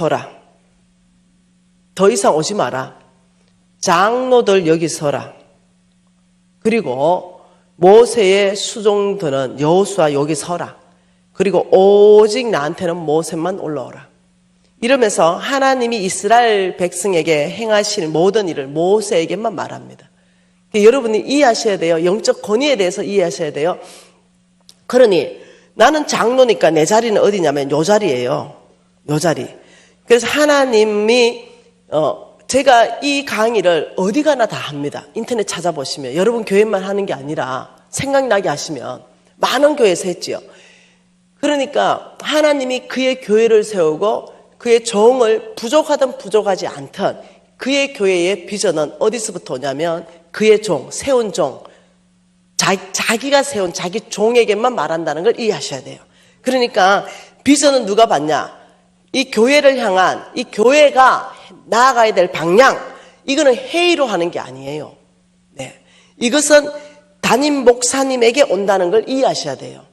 서라. 더 이상 오지 마라. 장로들 여기 서라. 그리고 모세의 수종들은 여호수아 여기 서라. 그리고 오직 나한테는 모세만 올라오라. 이러면서 하나님이 이스라엘 백성에게 행하실 모든 일을 모세에게만 말합니다. 여러분이 이해하셔야 돼요. 영적 권위에 대해서 이해하셔야 돼요. 그러니 나는 장로니까 내 자리는 어디냐면 요 자리예요. 요 자리. 그래서 하나님이 제가 이 강의를 어디 가나 다 합니다. 인터넷 찾아보시면 여러분 교회만 하는 게 아니라 생각나게 하시면 많은 교회에서 했지요. 그러니까 하나님이 그의 교회를 세우고 그의 종을 부족하든 부족하지 않든 그의 교회의 비전은 어디서부터 오냐면 그의 종, 세운 종, 자기가 세운 자기 종에게만 말한다는 걸 이해하셔야 돼요. 그러니까 비전은 누가 받냐? 이 교회를 향한 이 교회가 나아가야 될 방향, 이거는 회의로 하는 게 아니에요. 네, 이것은 담임 목사님에게 온다는 걸 이해하셔야 돼요.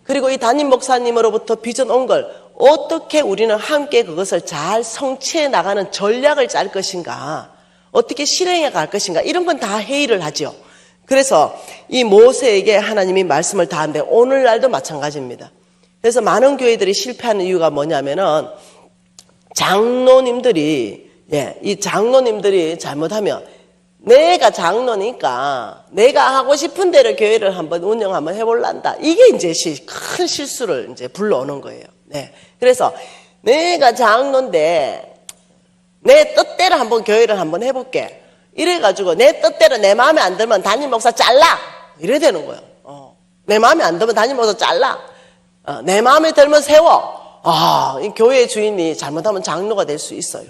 그리고 이 담임 목사님으로부터 비전 온 걸 어떻게 우리는 함께 그것을 잘 성취해 나가는 전략을 짤 것인가, 어떻게 실행해 갈 것인가, 이런 건 다 회의를 하죠. 그래서 이 모세에게 하나님이 말씀을 다 하는데 오늘날도 마찬가지입니다. 그래서 많은 교회들이 실패하는 이유가 뭐냐면은 장로님들이 이 장로님들이 잘못하면 내가 장로니까 내가 하고 싶은 대로 교회를 한번 운영 한번 해볼란다. 이게 이제 큰 실수를 이제 불러오는 거예요. 네. 그래서 내가 장로인데 내 뜻대로 한번 교회를 한번 해볼게. 이래가지고 내 뜻대로 내 마음에 안 들면 담임 목사 잘라. 이래 되는 거예요. 내 마음에 안 들면 담임 목사 잘라. 내 마음에 들면 세워. 이 교회의 주인이 잘못하면 장로가 될 수 있어요.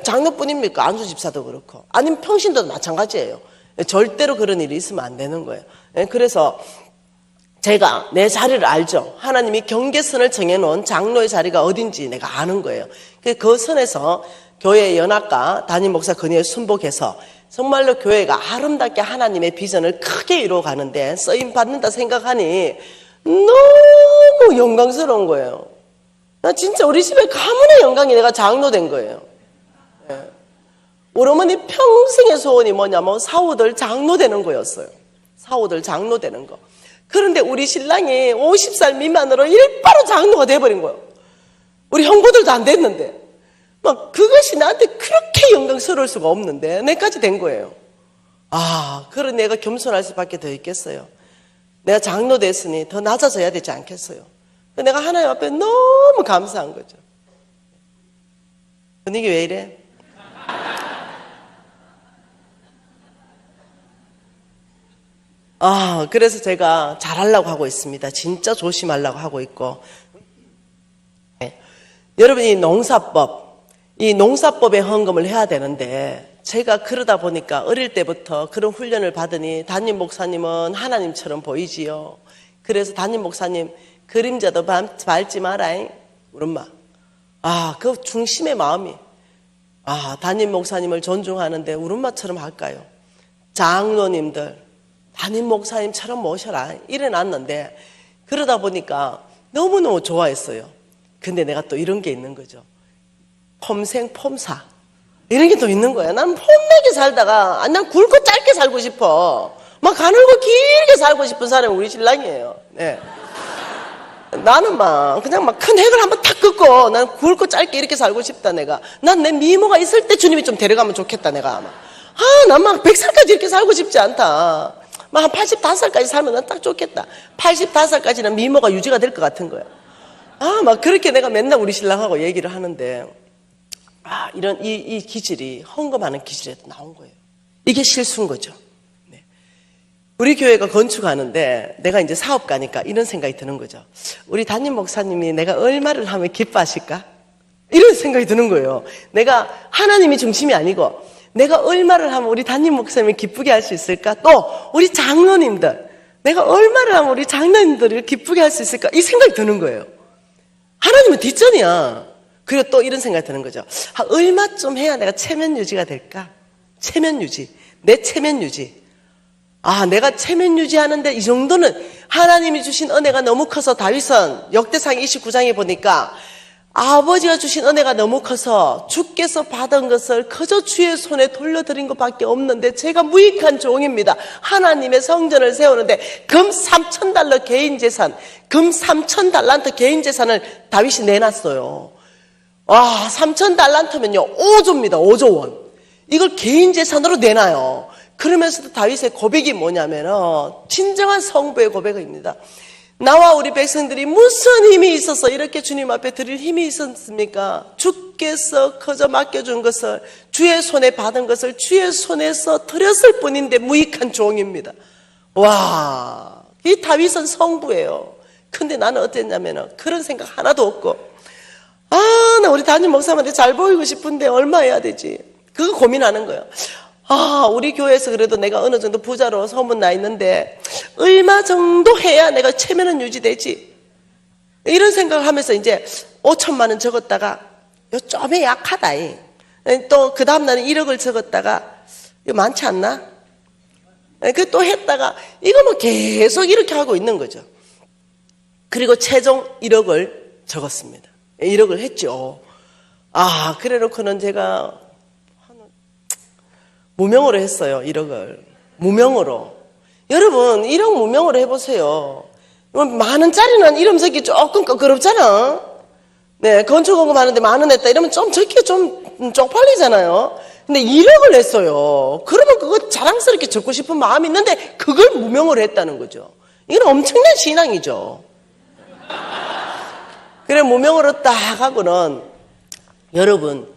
장로뿐입니까? 안수 집사도 그렇고. 아니면 평신도도 마찬가지예요. 절대로 그런 일이 있으면 안 되는 거예요. 그래서 제가 내 자리를 알죠. 하나님이 경계선을 정해놓은 장로의 자리가 어딘지 내가 아는 거예요. 그 선에서 교회 연합과 담임 목사 건의에 순복해서 정말로 교회가 아름답게 하나님의 비전을 크게 이루어가는데 쓰임 받는다 생각하니 너무 영광스러운 거예요. 나 진짜 우리 집에 가문의 영광이 내가 장로 된 거예요. 우리 어머니 평생의 소원이 뭐냐면 사오들 장로 되는 거였어요. 사오들 장로 되는 거. 그런데 우리 신랑이 50살 미만으로 일바로 장로가 돼버린 거예요. 우리 형부들도 안 됐는데. 막 그것이 나한테 그렇게 영광스러울 수가 없는데 내까지 된 거예요. 그런 내가 겸손할 수밖에 더 있겠어요. 내가 장로 됐으니 더 낮아져야 되지 않겠어요. 내가 하나님 앞에 너무 감사한 거죠. 분위기 왜 이래? 그래서 제가 잘하려고 하고 있습니다. 진짜 조심하려고 하고 있고. 여러분, 이 농사법에 헌금을 해야 되는데 제가 그러다 보니까 어릴 때부터 그런 훈련을 받으니 담임 목사님은 하나님처럼 보이지요. 그래서 담임 목사님 그림자도 밟지 마라잉. 우리 엄마. 그 중심의 마음이 담임 목사님을 존중하는데 우리 엄마처럼 할까요? 장로님들 담임 목사님처럼 모셔라 이래놨는데 그러다 보니까 너무너무 좋아했어요. 근데 내가 또 이런 게 있는 거죠. 폼생 폼사 이런 게 또 있는 거야. 난 폼나게 살다가 난 굵고 짧게 살고 싶어. 막 가늘고 길게 살고 싶은 사람이 우리 신랑이에요. 네. 나는 그냥 큰 핵을 한번 탁 긋고 난 굵고 짧게 이렇게 살고 싶다. 내가 난 내 미모가 있을 때 주님이 좀 데려가면 좋겠다. 내가 난 100살까지 이렇게 살고 싶지 않다. 한 85살까지 살면 난 딱 좋겠다. 85살까지는 미모가 유지가 될 것 같은 거야. 그렇게 내가 맨날 우리 신랑하고 얘기를 하는데 이런 이 기질이 헌금하는 기질에도 나온 거예요. 이게 실수인 거죠. 네. 우리 교회가 건축하는데 내가 이제 사업가니까 이런 생각이 드는 거죠. 우리 담임 목사님이 내가 얼마를 하면 기뻐하실까? 이런 생각이 드는 거예요. 내가 하나님이 중심이 아니고 내가 얼마를 하면 우리 담임 목사님을 기쁘게 할 수 있을까? 또 우리 장로님들 내가 얼마를 하면 우리 장로님들을 기쁘게 할 수 있을까? 이 생각이 드는 거예요. 하나님은 뒷전이야. 그리고 또 이런 생각이 드는 거죠. 얼마쯤 해야 내가 체면 유지가 될까? 체면 유지. 내 체면 유지. 내가 체면 유지하는데 이 정도는 하나님이 주신 은혜가 너무 커서 다윗은 역대상 29장에 보니까 아버지가 주신 은혜가 너무 커서 주께서 받은 것을 그저 주의 손에 돌려드린 것밖에 없는데 제가 무익한 종입니다. 하나님의 성전을 세우는데 금 3,000달러 개인 재산, 금 3,000달란트 개인 재산을 다윗이 내놨어요. 와, 3,000달란트면요 5조입니다. 5조 원. 이걸 개인 재산으로 내놔요. 그러면서도 다윗의 고백이 뭐냐면은 진정한 성부의 고백입니다. 나와 우리 백성들이 무슨 힘이 있어서 이렇게 주님 앞에 드릴 힘이 있었습니까? 주께서 거저 맡겨준 것을, 주의 손에 받은 것을 주의 손에서 드렸을 뿐인데 무익한 종입니다. 와, 이 다윗은 성부예요. 근데 나는 어땠냐면 그런 생각 하나도 없고, 나 우리 담임 목사님한테 잘 보이고 싶은데 얼마 해야 되지? 그거 고민하는 거예요. 우리 교회에서 그래도 내가 어느 정도 부자로 소문나 있는데 얼마 정도 해야 내가 체면은 유지되지? 이런 생각을 하면서 이제 5천만 원 적었다가 좀에 약하다. 또 그 다음날은 1억을 적었다가 이거 많지 않나? 그 또 했다가 이거 뭐 계속 이렇게 하고 있는 거죠. 그리고 최종 1억을 적었습니다. 1억을 했죠. 그래 놓고는 제가 무명으로 했어요. 1억을. 무명으로. 여러분 1억 무명으로 해보세요. 만 원짜리는 이름 적기 조금 껄끄럽잖아. 네, 건축공급 하는데 만 원 했다 이러면 좀 적기 좀 쪽팔리잖아요. 근데 1억을 했어요. 그러면 그거 자랑스럽게 적고 싶은 마음이 있는데 그걸 무명으로 했다는 거죠. 이건 엄청난 신앙이죠. 그래 무명으로 딱 하고는 여러분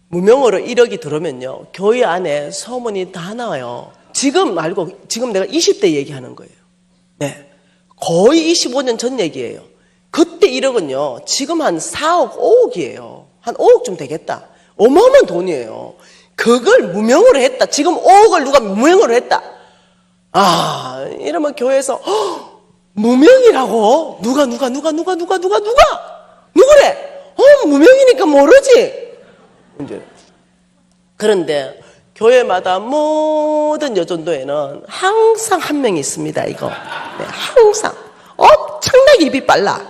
무명으로 1억이 들어오면요 교회 안에 소문이 다 나와요. 지금 말고 지금 내가 20대 얘기하는 거예요. 네, 거의 25년 전 얘기예요. 그때 1억은요 지금 한 4억 5억이에요. 한 5억쯤 되겠다. 어마어마한 돈이에요. 그걸 무명으로 했다. 지금 5억을 누가 무명으로 했다. 이러면 교회에서 무명이라고? 누구래? 무명이니까 모르지. 이제 그런데 교회마다 모든 여전도에는 항상 한 명이 있습니다. 이거 네, 항상 엄청나게 입이 빨라.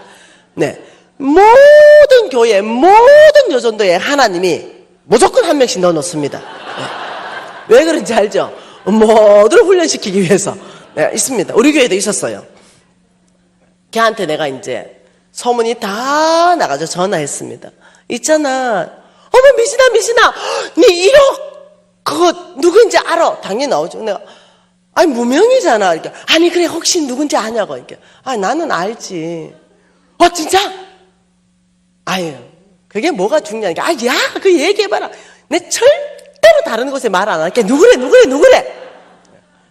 네, 모든 교회 모든 여전도에 하나님이 무조건 한 명씩 넣어놓습니다. 네. 왜 그런지 알죠? 모두를 훈련시키기 위해서. 네, 있습니다. 우리 교회도 있었어요. 걔한테 내가 이제 소문이 다 나가서 전화했습니다. 있잖아. 어머 미신아 니 1억 그거 누군지 알아? 당연히 나오죠. 내가 무명이잖아. 이렇게 아니 그래 혹시 누군지 아냐고. 이렇게 나는 알지. 진짜? 그게 뭐가 중요하니까 야 그 얘기해봐라. 내 절대로 다른 곳에 말 안 할게. 누구래?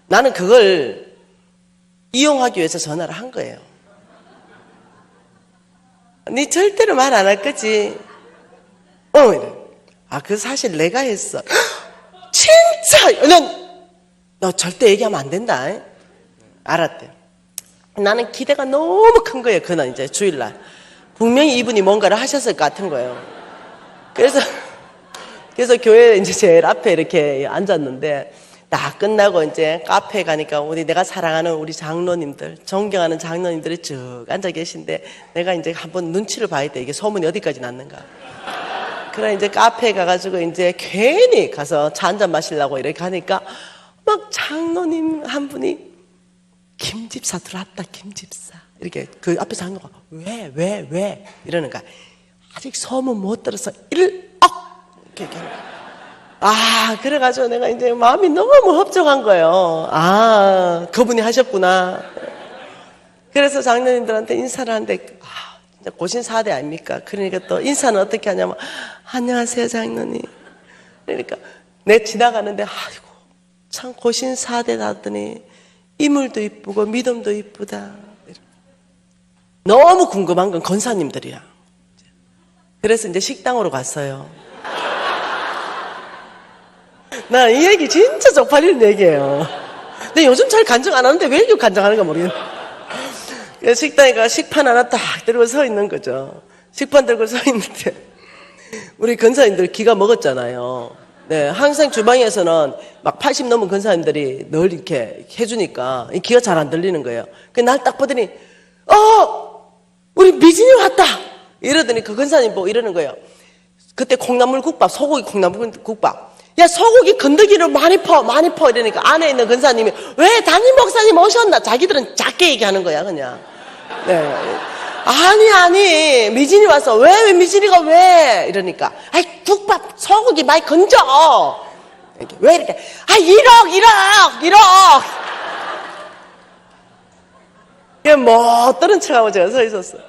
나는 그걸 이용하기 위해서 전화를 한 거예요. 니 절대로 말 안 할 거지. 이래. 그 사실 내가 했어. 진짜! 너 절대 얘기하면 안 된다. 알았대. 나는 기대가 너무 큰 거예요. 그날 이제 주일날. 분명히 이분이 뭔가를 하셨을 것 같은 거예요. 그래서 교회 이제 제일 앞에 이렇게 앉았는데, 다 끝나고 이제 카페에 가니까 내가 사랑하는 우리 장로님들, 존경하는 장로님들이 쭉 앉아 계신데, 내가 이제 한번 눈치를 봐야 돼. 이게 소문이 어디까지 났는가. 그래 이제 카페에 가가지고 이제 괜히 가서 차 한잔 마시려고 이렇게 가니까 막 장로님 한 분이 김집사 들어왔다 김집사 이렇게 그 앞에 장로가 왜 이러는 거야. 아직 소문 못 들어서 1억 이렇게 그래가지고 내가 이제 마음이 너무 흡족한 거예요. 그분이 하셨구나. 그래서 장로님들한테 인사를 하는데 고신 4대 아닙니까? 그러니까 또 인사는 어떻게 하냐면 안녕하세요 장로님. 그러니까 내 지나가는데 참 고신 4대 나더니 인물도 이쁘고 믿음도 이쁘다. 너무 궁금한 건 권사님들이야. 그래서 이제 식당으로 갔어요. 나 이 얘기 진짜 쪽팔리는 얘기예요. 근데 요즘 잘 간증 안 하는데 왜 이렇게 간증하는가 모르겠네. 식당에 가 식판 하나 딱 들고 서 있는 거죠. 식판 들고 서 있는데 우리 권사님들 기가 먹었잖아요. 네, 항상 주방에서는 막 80 넘은 권사님들이 늘 이렇게 해주니까 귀가 잘 안 들리는 거예요. 날 딱 보더니 우리 미진이 왔다. 이러더니 그 근사님 보고 이러는 거예요. 그때 콩나물 국밥, 소고기 콩나물 국밥. 야, 소고기 건더기를 많이 퍼. 이러니까 안에 있는 근사님이 왜 담임 목사님 오셨나? 자기들은 작게 얘기하는 거야, 그냥. 네. 아니, 미진이 와서 왜 미진이가 왜? 이러니까, 아이, 국밥, 소고기 많이 건져. 이렇게. 왜 이렇게, 1억! 이게 뭐, 떠는 척하고 제가 서 있었어요.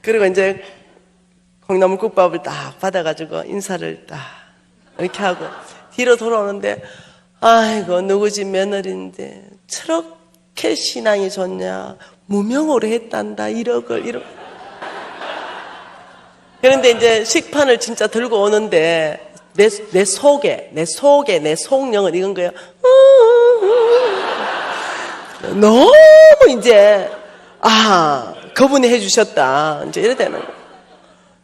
그리고 이제, 콩나물 국밥을 딱 받아가지고 인사를 딱 이렇게 하고 뒤로 돌아오는데 아이고 누구 집 며느리인데 저렇게 신앙이 좋냐 무명으로 했단다 1억을 그런데 이제 식판을 진짜 들고 오는데 내 속령은 이건 거예요. 너무 이제 그분이 해주셨다 이제 이래 되는 거예요.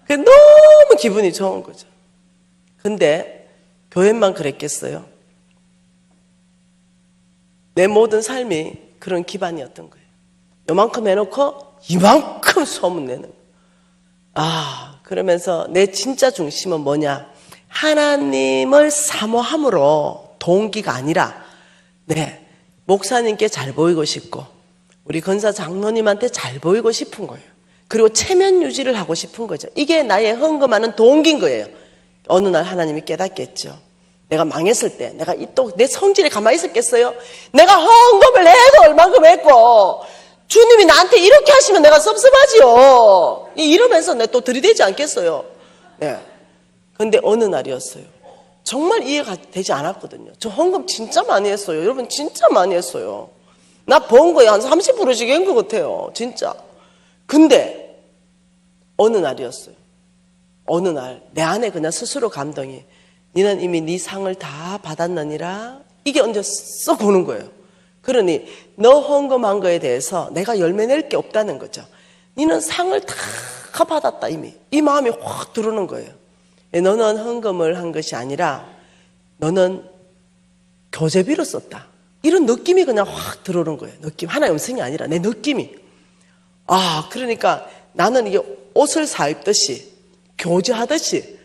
너무 기분이 좋은 거죠. 근데 교회만 그랬겠어요? 내 모든 삶이 그런 기반이었던 거예요. 요만큼 해놓고 이만큼 소문내는 거예요. 그러면서 내 진짜 중심은 뭐냐? 하나님을 사모함으로 동기가 아니라 목사님께 잘 보이고 싶고 우리 권사 장로님한테 잘 보이고 싶은 거예요. 그리고 체면 유지를 하고 싶은 거죠. 이게 나의 헌금하는 동기인 거예요. 어느 날 하나님이 깨닫겠죠. 내가 망했을 때 내가 또 내 성질에 가만히 있었겠어요? 내가 헌금을 해도 얼만큼 했고 주님이 나한테 이렇게 하시면 내가 섭섭하지요. 이러면서 내가 또 들이대지 않겠어요. 네. 근데 어느 날이었어요. 정말 이해가 되지 않았거든요. 저 헌금 진짜 많이 했어요. 여러분 진짜 많이 했어요. 나 번 거에 한 30%씩 한 것 같아요. 진짜. 근데 어느 날이었어요. 어느 날 내 안에 그냥 스스로 감동이 니는 이미 네 상을 다 받았느니라 이게 언제 썩 오는 거예요. 그러니 너 헌금한 거에 대해서 내가 열매 낼 게 없다는 거죠. 니는 상을 다 받았다 이미. 이 마음이 확 들어오는 거예요. 너는 헌금을 한 것이 아니라 너는 교제비로 썼다. 이런 느낌이 그냥 확 들어오는 거예요. 느낌. 하나의 음성이 아니라 내 느낌이. 그러니까 나는 이게 옷을 사입듯이 교제하듯이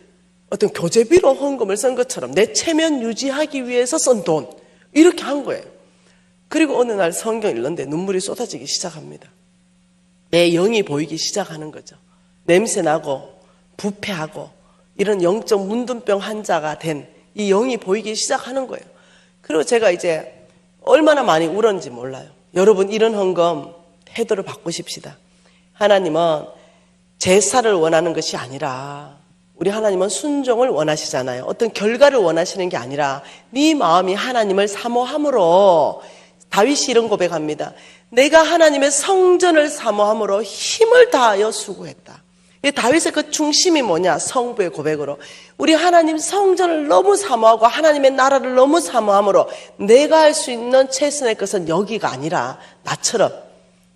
어떤 교제비로 헌금을 쓴 것처럼 내 체면 유지하기 위해서 쓴 돈 이렇게 한 거예요. 그리고 어느 날 성경 읽는데 눈물이 쏟아지기 시작합니다. 내 영이 보이기 시작하는 거죠. 냄새나고 부패하고 이런 영적 문둥병 환자가 된 이 영이 보이기 시작하는 거예요. 그리고 제가 이제 얼마나 많이 울었는지 몰라요. 여러분 이런 헌금 태도를 바꾸십시다. 하나님은 제사를 원하는 것이 아니라 우리 하나님은 순종을 원하시잖아요. 어떤 결과를 원하시는 게 아니라 네 마음이 하나님을 사모함으로 다윗이 이런 고백합니다. 내가 하나님의 성전을 사모함으로 힘을 다하여 수고했다. 다윗의 그 중심이 뭐냐? 성부의 고백으로 우리 하나님 성전을 너무 사모하고 하나님의 나라를 너무 사모함으로 내가 할 수 있는 최선의 것은 여기가 아니라 나처럼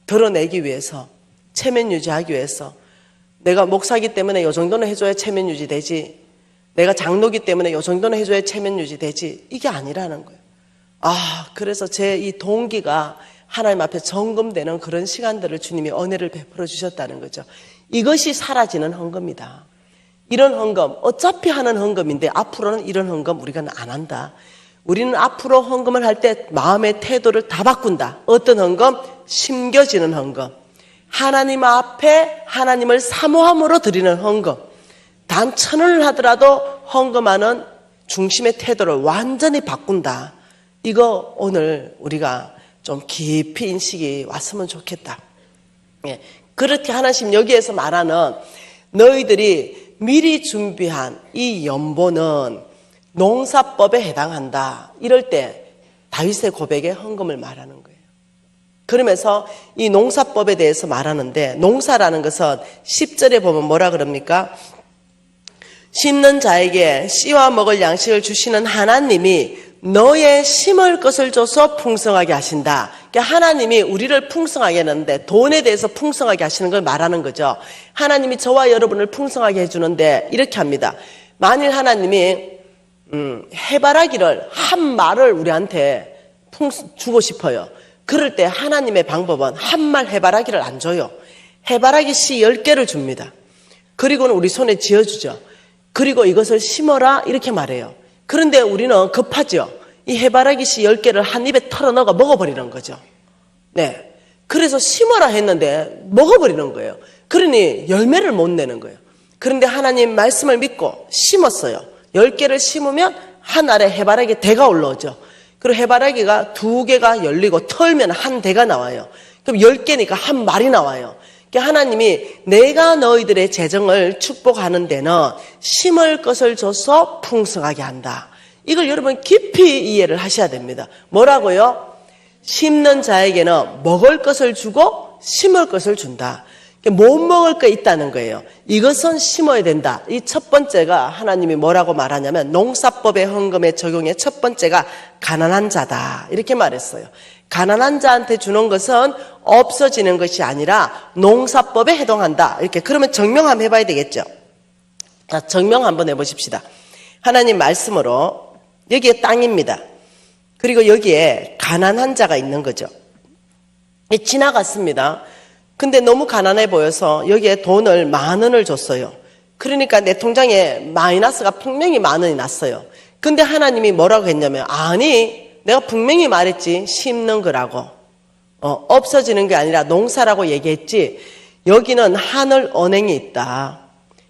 드러내기 위해서 체면 유지하기 위해서 내가 목사기 때문에 이 정도는 해줘야 체면 유지되지 내가 장로기 때문에 이 정도는 해줘야 체면 유지되지 이게 아니라는 거예요. 그래서 제 이 동기가 하나님 앞에 점검되는 그런 시간들을 주님이 은혜를 베풀어 주셨다는 거죠. 이것이 사라지는 헌금이다. 이런 헌금 어차피 하는 헌금인데 앞으로는 이런 헌금 우리가 안 한다. 우리는 앞으로 헌금을 할 때 마음의 태도를 다 바꾼다. 어떤 헌금? 심겨지는 헌금. 하나님 앞에 하나님을 사모함으로 드리는 헌금. 단 1,000원을 하더라도 헌금하는 중심의 태도를 완전히 바꾼다. 이거 오늘 우리가 좀 깊이 인식이 왔으면 좋겠다. 그렇게 하나님 여기에서 말하는 너희들이 미리 준비한 이 연보는 농사법에 해당한다. 이럴 때 다윗의 고백에 헌금을 말하는 거예요. 그러면서 이 농사법에 대해서 말하는데 농사라는 것은 10절에 보면 뭐라 그럽니까? 심는 자에게 씨와 먹을 양식을 주시는 하나님이 너의 심을 것을 줘서 풍성하게 하신다. 그러니까 하나님이 우리를 풍성하게 하는데 돈에 대해서 풍성하게 하시는 걸 말하는 거죠. 하나님이 저와 여러분을 풍성하게 해주는데 이렇게 합니다. 만일 하나님이 해바라기를 한 말을 우리한테 주고 싶어요. 그럴 때 하나님의 방법은 한 말 해바라기를 안 줘요. 해바라기 씨 10개를 줍니다. 그리고는 우리 손에 쥐어주죠. 그리고 이것을 심어라 이렇게 말해요. 그런데 우리는 급하죠. 이 해바라기 씨 10개를 한 입에 털어넣어 먹어버리는 거죠. 네. 그래서 심어라 했는데 먹어버리는 거예요. 그러니 열매를 못 내는 거예요. 그런데 하나님 말씀을 믿고 심었어요. 10개를 심으면 한 알에 해바라기 대가 올라오죠. 그리고 해바라기가 2개가 열리고 털면 한 대가 나와요. 그럼 10개니까 한 마리 나와요. 그러니까 하나님이 내가 너희들의 재정을 축복하는 데는 심을 것을 줘서 풍성하게 한다. 이걸 여러분 깊이 이해를 하셔야 됩니다. 뭐라고요? 심는 자에게는 먹을 것을 주고 심을 것을 준다. 못 먹을 게 있다는 거예요. 이것은 심어야 된다. 이 첫 번째가 하나님이 뭐라고 말하냐면 농사법의 헌금의 적용의 첫 번째가 가난한 자다. 이렇게 말했어요. 가난한 자한테 주는 것은 없어지는 것이 아니라 농사법에 해당한다. 이렇게 그러면 정명 한번 해봐야 되겠죠. 자, 정명 한번 해보십시다. 하나님 말씀으로 여기에 땅입니다. 그리고 여기에 가난한 자가 있는 거죠. 지나갔습니다. 근데 너무 가난해 보여서 여기에 돈을 10,000원을 줬어요. 그러니까 내 통장에 마이너스가 분명히 10,000원이 났어요. 근데 하나님이 뭐라고 했냐면 아니 내가 분명히 말했지 심는 거라고 없어지는 게 아니라 농사라고 얘기했지. 여기는 하늘은행이 있다.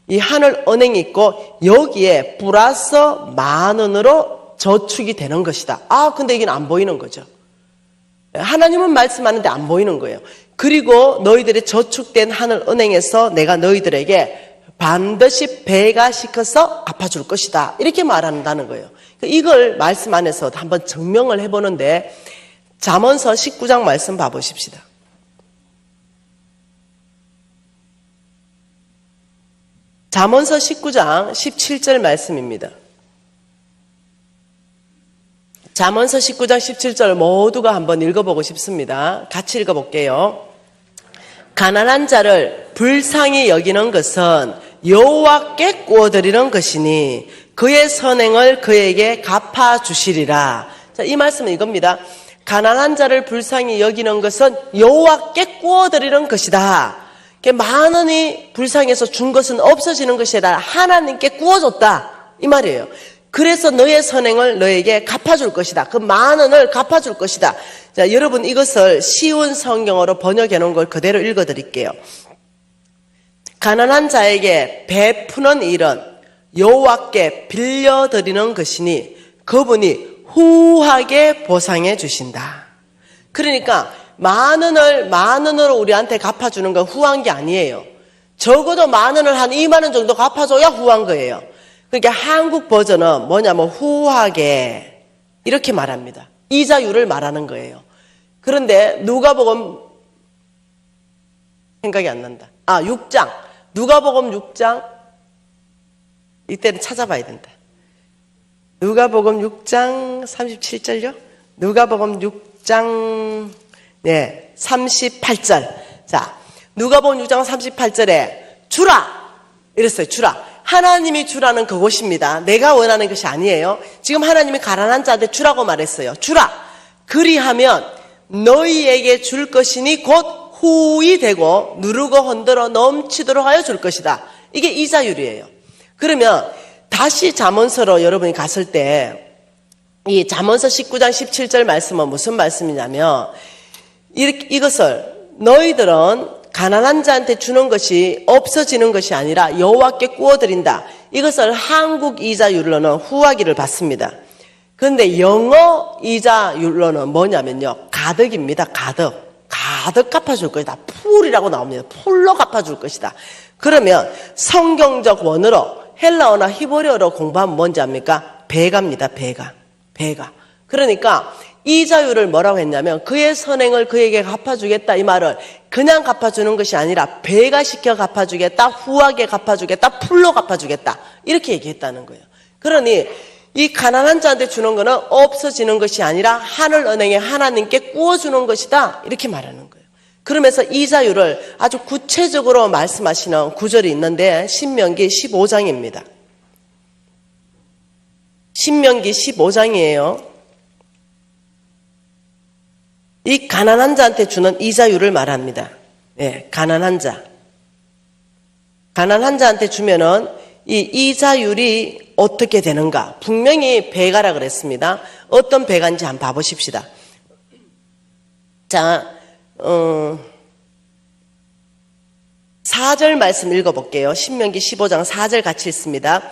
이 하늘은행이 있고 여기에 플러스 10,000원으로 저축이 되는 것이다. 아 근데 이게 안 보이는 거죠. 하나님은 말씀하는데 안 보이는 거예요. 그리고 너희들의 저축된 하늘은행에서 내가 너희들에게 반드시 배가 시켜서 갚아줄 것이다. 이렇게 말한다는 거예요. 이걸 말씀 안에서 한번 증명을 해보는데 잠언서 19장 말씀 봐보십시다. 잠언서 19장 17절 말씀입니다. 잠언서 19장 17절 모두가 한번 읽어보고 싶습니다. 같이 읽어볼게요. 가난한 자를 불쌍히 여기는 것은 여호와께 구워드리는 것이니 그의 선행을 그에게 갚아주시리라. 자, 이 말씀은 이겁니다. 가난한 자를 불쌍히 여기는 것은 여호와께 구워드리는 것이다. 10,000원이 불쌍해서 준 것은 없어지는 것이 아니라 하나님께 구워줬다. 이 말이에요. 그래서 너의 선행을 너에게 갚아줄 것이다. 그 10,000원을 갚아줄 것이다. 자, 여러분 이것을 쉬운 성경어로 번역해 놓은 걸 그대로 읽어드릴게요. 가난한 자에게 베푸는 일은 여호와께 빌려드리는 것이니 그분이 후하게 보상해 주신다. 그러니까 10,000원으로 우리한테 갚아주는 건 후한 게 아니에요. 적어도 10,000원을 한 20,000원 정도 갚아줘야 후한 거예요. 그러니까 한국 버전은 뭐냐면 후하게 이렇게 말합니다. 이자율을 말하는 거예요. 그런데 누가복음 생각이 안 난다. 6장. 누가복음 6장. 이때는 찾아봐야 된다. 누가복음 6장 37절요? 누가복음 6장 38절. 자, 누가복음 6장 38절에 주라! 이랬어요. 주라. 하나님이 주라는 그것입니다. 내가 원하는 것이 아니에요. 지금 하나님이 가난한 자한테 주라고 말했어요. 주라. 그리하면 너희에게 줄 것이니 곧 후히 되고 누르고 흔들어 넘치도록 하여 줄 것이다. 이게 이자율이에요. 그러면 다시 잠언서로 여러분이 갔을 때 이 잠언서 19장 17절 말씀은 무슨 말씀이냐면 이것을 너희들은 가난한 자한테 주는 것이 없어지는 것이 아니라 여호와께 구워드린다. 이것을 한국 이자율로는 후하기를 받습니다. 그런데 영어 이자율로는 뭐냐면요. 가득입니다. 가득. 가득 갚아줄 것이다. 풀이라고 나옵니다. 풀로 갚아줄 것이다. 그러면 성경적 원어로 헬라어나 히브리어로 공부하면 뭔지 압니까? 배가입니다. 배가. 그러니까 이자율을 뭐라고 했냐면 그의 선행을 그에게 갚아주겠다 이 말을 그냥 갚아주는 것이 아니라 배가 시켜 갚아주겠다, 후하게 갚아주겠다, 풀로 갚아주겠다 이렇게 얘기했다는 거예요. 그러니 이 가난한 자한테 주는 거는 없어지는 것이 아니라 하늘은행에 하나님께 구워주는 것이다 이렇게 말하는 거예요. 그러면서 이자율을 아주 구체적으로 말씀하시는 구절이 있는데 신명기 15장입니다. 신명기 15장이에요. 이 가난한 자한테 주는 이자율을 말합니다. 가난한 자. 가난한 자한테 주면은 이 이자율이 어떻게 되는가? 분명히 배가라 그랬습니다. 어떤 배가인지 한번 봐보십시다. 자, 4절 말씀 읽어볼게요. 신명기 15장 4절 같이 읽습니다.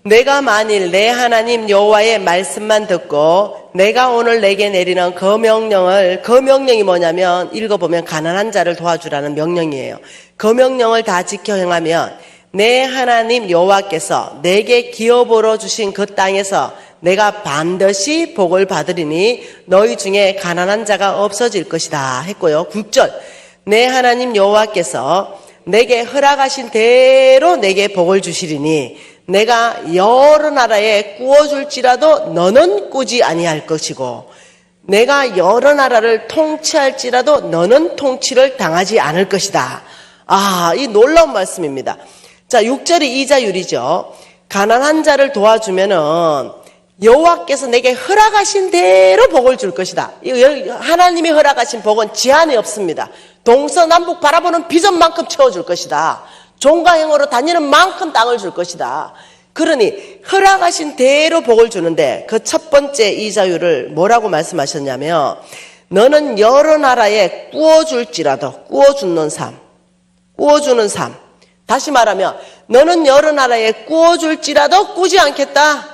내가 만일 내 하나님 여호와의 말씀만 듣고 내가 오늘 내게 내리는 그 명령이 뭐냐면 읽어보면 가난한 자를 도와주라는 명령이에요. 그 명령을 다 지켜 행하면 내 하나님 여호와께서 내게 기업으로 주신 그 땅에서 내가 반드시 복을 받으리니 너희 중에 가난한 자가 없어질 것이다 했고요. 9절 내 하나님 여호와께서 내게 허락하신 대로 내게 복을 주시리니 내가 여러 나라에 꾸어줄지라도 너는 꾸지 아니할 것이고 내가 여러 나라를 통치할지라도 너는 통치를 당하지 않을 것이다. 아, 이 놀라운 말씀입니다. 자, 6절이 이자율이죠. 가난한 자를 도와주면은 여호와께서 내게 허락하신 대로 복을 줄 것이다. 하나님이 허락하신 복은 제한이 없습니다. 동서남북 바라보는 비전만큼 채워줄 것이다. 종가행으로 다니는 만큼 땅을 줄 것이다. 그러니 허락하신 대로 복을 주는데 그 첫 번째 이자율을 뭐라고 말씀하셨냐면 너는 여러 나라에 꾸어줄지라도 꾸어주는 삶. 다시 말하면 너는 여러 나라에 꾸어줄지라도 꾸지 않겠다.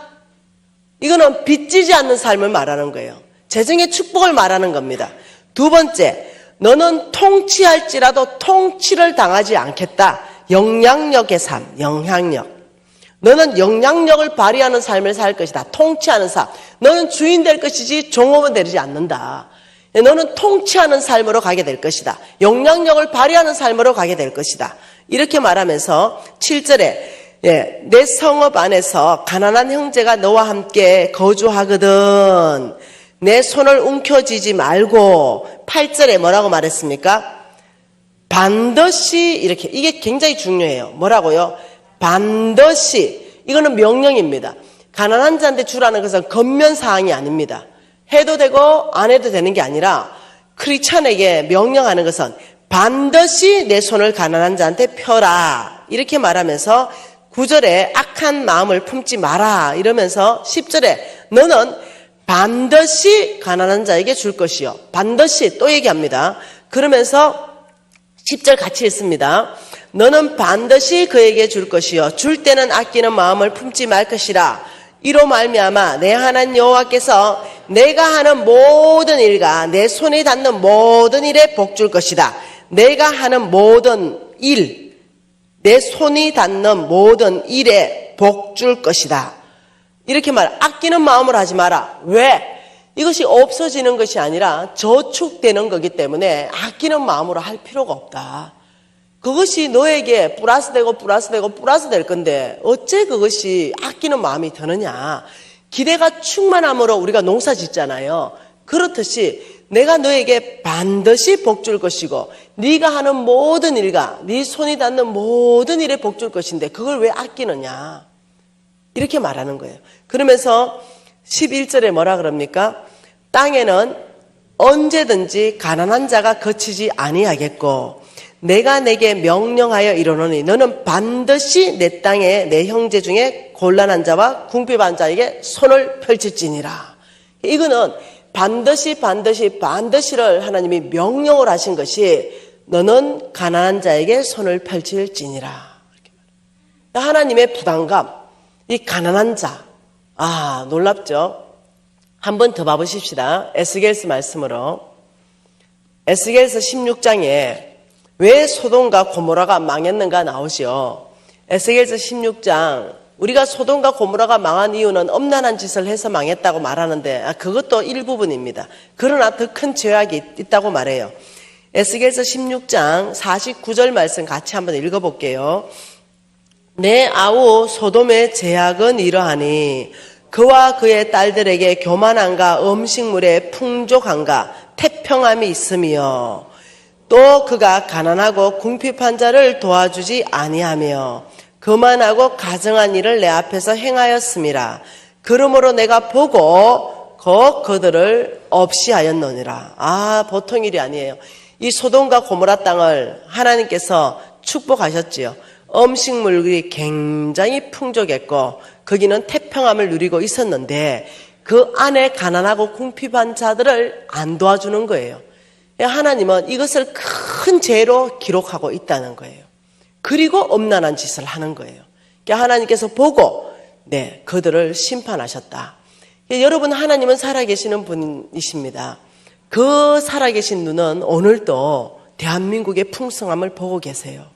이거는 빚지지 않는 삶을 말하는 거예요. 재정의 축복을 말하는 겁니다. 두 번째, 너는 통치할지라도 통치를 당하지 않겠다. 영향력의 삶, 영향력. 너는 영향력을 발휘하는 삶을 살 것이다. 통치하는 삶. 너는 주인 될 것이지 종업은 되지 않는다. 너는 통치하는 삶으로 가게 될 것이다. 영향력을 발휘하는 삶으로 가게 될 것이다. 이렇게 말하면서 7절에 내 성읍 안에서 가난한 형제가 너와 함께 거주하거든 내 손을 움켜쥐지 말고 8절에 뭐라고 말했습니까? 반드시 이렇게 이게 굉장히 중요해요. 뭐라고요? 반드시 이거는 명령입니다. 가난한 자한테 주라는 것은 권면사항이 아닙니다. 해도 되고 안 해도 되는 게 아니라 크리스찬에게 명령하는 것은 반드시 내 손을 가난한 자한테 펴라 이렇게 말하면서 9절에 악한 마음을 품지 마라 이러면서 10절에 너는 반드시 가난한 자에게 줄 것이요. 반드시 또 얘기합니다. 그러면서 10절 같이 읽습니다. 너는 반드시 그에게 줄 것이요. 줄 때는 아끼는 마음을 품지 말 것이라. 이로 말미암아 내 하나님 여호와께서 내가 하는 모든 일과 내 손에 닿는 모든 일에 복 줄 것이다. 내가 하는 모든 일, 내 손이 닿는 모든 일에 복 줄 것이다. 이렇게 아끼는 마음을 하지 마라. 왜? 이것이 없어지는 것이 아니라 저축되는 거기 때문에 아끼는 마음으로 할 필요가 없다. 그것이 너에게 플러스 될 건데 어째 그것이 아끼는 마음이 드느냐. 기대가 충만함으로 우리가 농사 짓잖아요. 그렇듯이 내가 너에게 반드시 복 줄 것이고 네가 하는 모든 일과 네 손이 닿는 모든 일에 복 줄 것인데 그걸 왜 아끼느냐. 이렇게 말하는 거예요. 그러면서 11절에 뭐라 그럽니까? 땅에는 언제든지 가난한 자가 거치지 아니하겠고 내가 내게 명령하여 이르노니 너는 반드시 내 땅에 내 형제 중에 곤란한 자와 궁핍한 자에게 손을 펼칠지니라. 이거는 반드시를 하나님이 명령을 하신 것이 너는 가난한 자에게 손을 펼칠지니라. 하나님의 부담감, 이 가난한 자, 놀랍죠? 한 번 더 봐보십시다. 에스겔서 말씀으로. 에스겔서 16장에 왜 소돔과 고모라가 망했는가 나오죠. 에스겔서 16장 우리가 소돔과 고모라가 망한 이유는 엄난한 짓을 해서 망했다고 말하는데 그것도 일부분입니다. 그러나 더 큰 죄악이 있다고 말해요. 에스겔서 16장 49절 말씀 같이 한번 읽어볼게요. 내 아우 소돔의 죄악은 이러하니 그와 그의 딸들에게 교만함과 음식물의 풍족함과 태평함이 있으며 또 그가 가난하고 궁핍한 자를 도와주지 아니하며 거만하고 가증한 일을 내 앞에서 행하였음이라. 그러므로 내가 보고 그들을 없이 하였느니라. 보통 일이 아니에요. 이 소돔과 고모라 땅을 하나님께서 축복하셨지요. 음식물이 굉장히 풍족했고 거기는 태평함을 누리고 있었는데 그 안에 가난하고 궁핍한 자들을 안 도와주는 거예요. 하나님은 이것을 큰 죄로 기록하고 있다는 거예요. 그리고 엄난한 짓을 하는 거예요. 하나님께서 보고 그들을 심판하셨다. 여러분, 하나님은 살아계시는 분이십니다. 그 살아계신 눈은 오늘도 대한민국의 풍성함을 보고 계세요.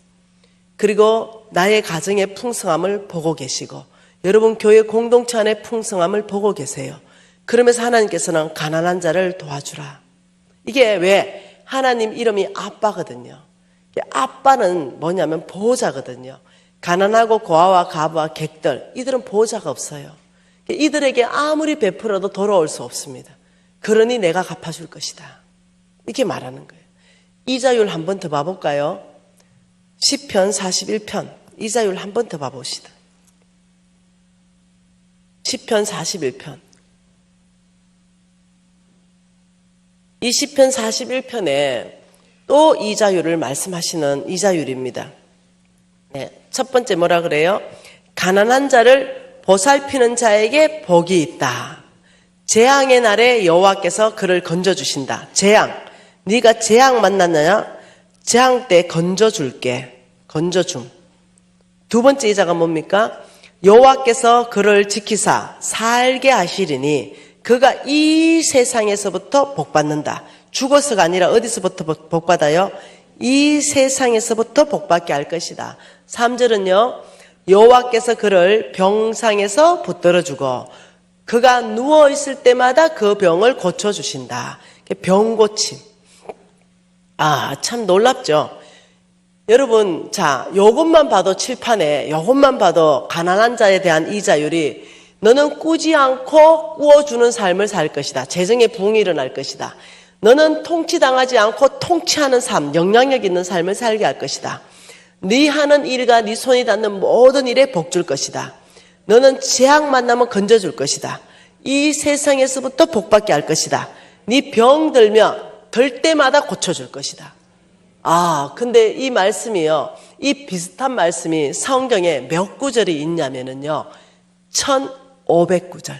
그리고 나의 가정의 풍성함을 보고 계시고 여러분 교회 공동체 안의 풍성함을 보고 계세요. 그러면서 하나님께서는 가난한 자를 도와주라. 이게 왜 하나님 이름이 아빠거든요. 아빠는 뭐냐면 보호자거든요. 가난하고 고아와 가부와 객들, 이들은 보호자가 없어요. 이들에게 아무리 베풀어도 돌아올 수 없습니다. 그러니 내가 갚아줄 것이다. 이렇게 말하는 거예요. 이자율 한 번 더 봐볼까요? 시편 41편 이자율 한 번 더 봐봅시다. 시편 41편. 이 시편 41편에 또 이자율을 말씀하시는 이자율입니다. 첫 번째 뭐라 그래요? 가난한 자를 보살피는 자에게 복이 있다. 재앙의 날에 여호와께서 그를 건져주신다. 재앙. 네가 재앙 만났느냐? 재앙 때 건져줄게. 건져줌. 두 번째 이자가 뭡니까? 여호와께서 그를 지키사 살게 하시리니 그가 이 세상에서부터 복받는다. 죽어서가 아니라 어디서부터 복받아요? 이 세상에서부터 복받게 할 것이다. 3절은요. 여호와께서 그를 병상에서 붙들어주고 그가 누워있을 때마다 그 병을 고쳐주신다. 병고침. 참 놀랍죠? 여러분, 자, 요것만 봐도 칠판에, 요것만 봐도 가난한 자에 대한 이자율이 너는 꾸지 않고 꾸어주는 삶을 살 것이다. 재정의 부흥이 일어날 것이다. 너는 통치당하지 않고 통치하는 삶, 영향력 있는 삶을 살게 할 것이다. 네 하는 일과 네 손이 닿는 모든 일에 복 줄 것이다. 너는 재앙 만나면 건져줄 것이다. 이 세상에서부터 복받게 할 것이다. 네 병 들면 들 때마다 고쳐줄 것이다. 근데 이 말씀이요. 이 비슷한 말씀이 성경에 몇 구절이 있냐면요. 1500구절.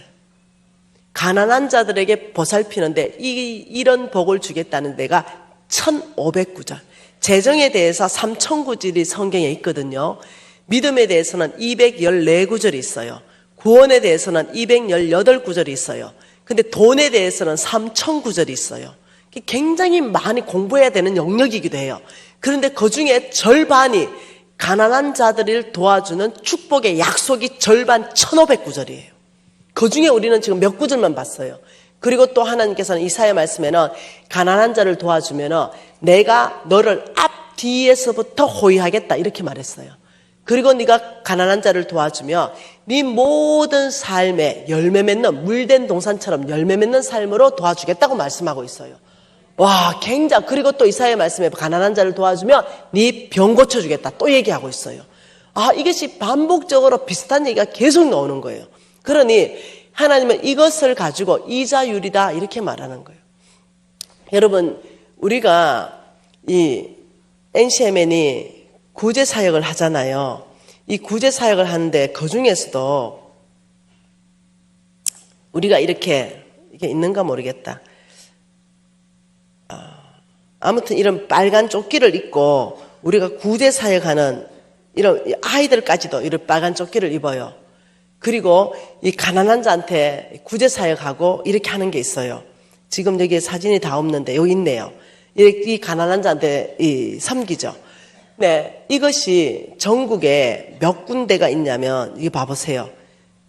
가난한 자들에게 보살피는데 이런 복을 주겠다는 데가 1500구절. 재정에 대해서 3000구절이 성경에 있거든요. 믿음에 대해서는 214구절이 있어요. 구원에 대해서는 218구절이 있어요. 근데 돈에 대해서는 3000구절이 있어요. 굉장히 많이 공부해야 되는 영역이기도 해요. 그런데 그중에 절반이 가난한 자들을 도와주는 축복의 약속이 절반 1500구절이에요. 그중에 우리는 지금 몇 구절만 봤어요. 그리고 또 하나님께서는 이사야 말씀에는 가난한 자를 도와주면 내가 너를 앞뒤에서부터 호위하겠다 이렇게 말했어요. 그리고 네가 가난한 자를 도와주며 네 모든 삶에 열매 맺는 물된 동산처럼 열매 맺는 삶으로 도와주겠다고 말씀하고 있어요. 와, 굉장히. 그리고 또 이사야 말씀에 가난한 자를 도와주면 네 병 고쳐주겠다 또 얘기하고 있어요. 이것이 반복적으로 비슷한 얘기가 계속 나오는 거예요. 그러니 하나님은 이것을 가지고 이자율이다 이렇게 말하는 거예요. 여러분, 우리가 이 NCMN이 구제 사역을 하잖아요. 이 구제 사역을 하는데 그 중에서도 우리가 이게 있는가 모르겠다. 아무튼 이런 빨간 조끼를 입고 우리가 구제 사역하는 이런 아이들까지도 이런 빨간 조끼를 입어요. 그리고 이 가난한 자한테 구제 사역하고 이렇게 하는 게 있어요. 지금 여기 사진이 다 없는데 여기 있네요. 이 가난한 자한테 섬기죠. 네, 이것이 전국에 몇 군데가 있냐면 이거 봐보세요.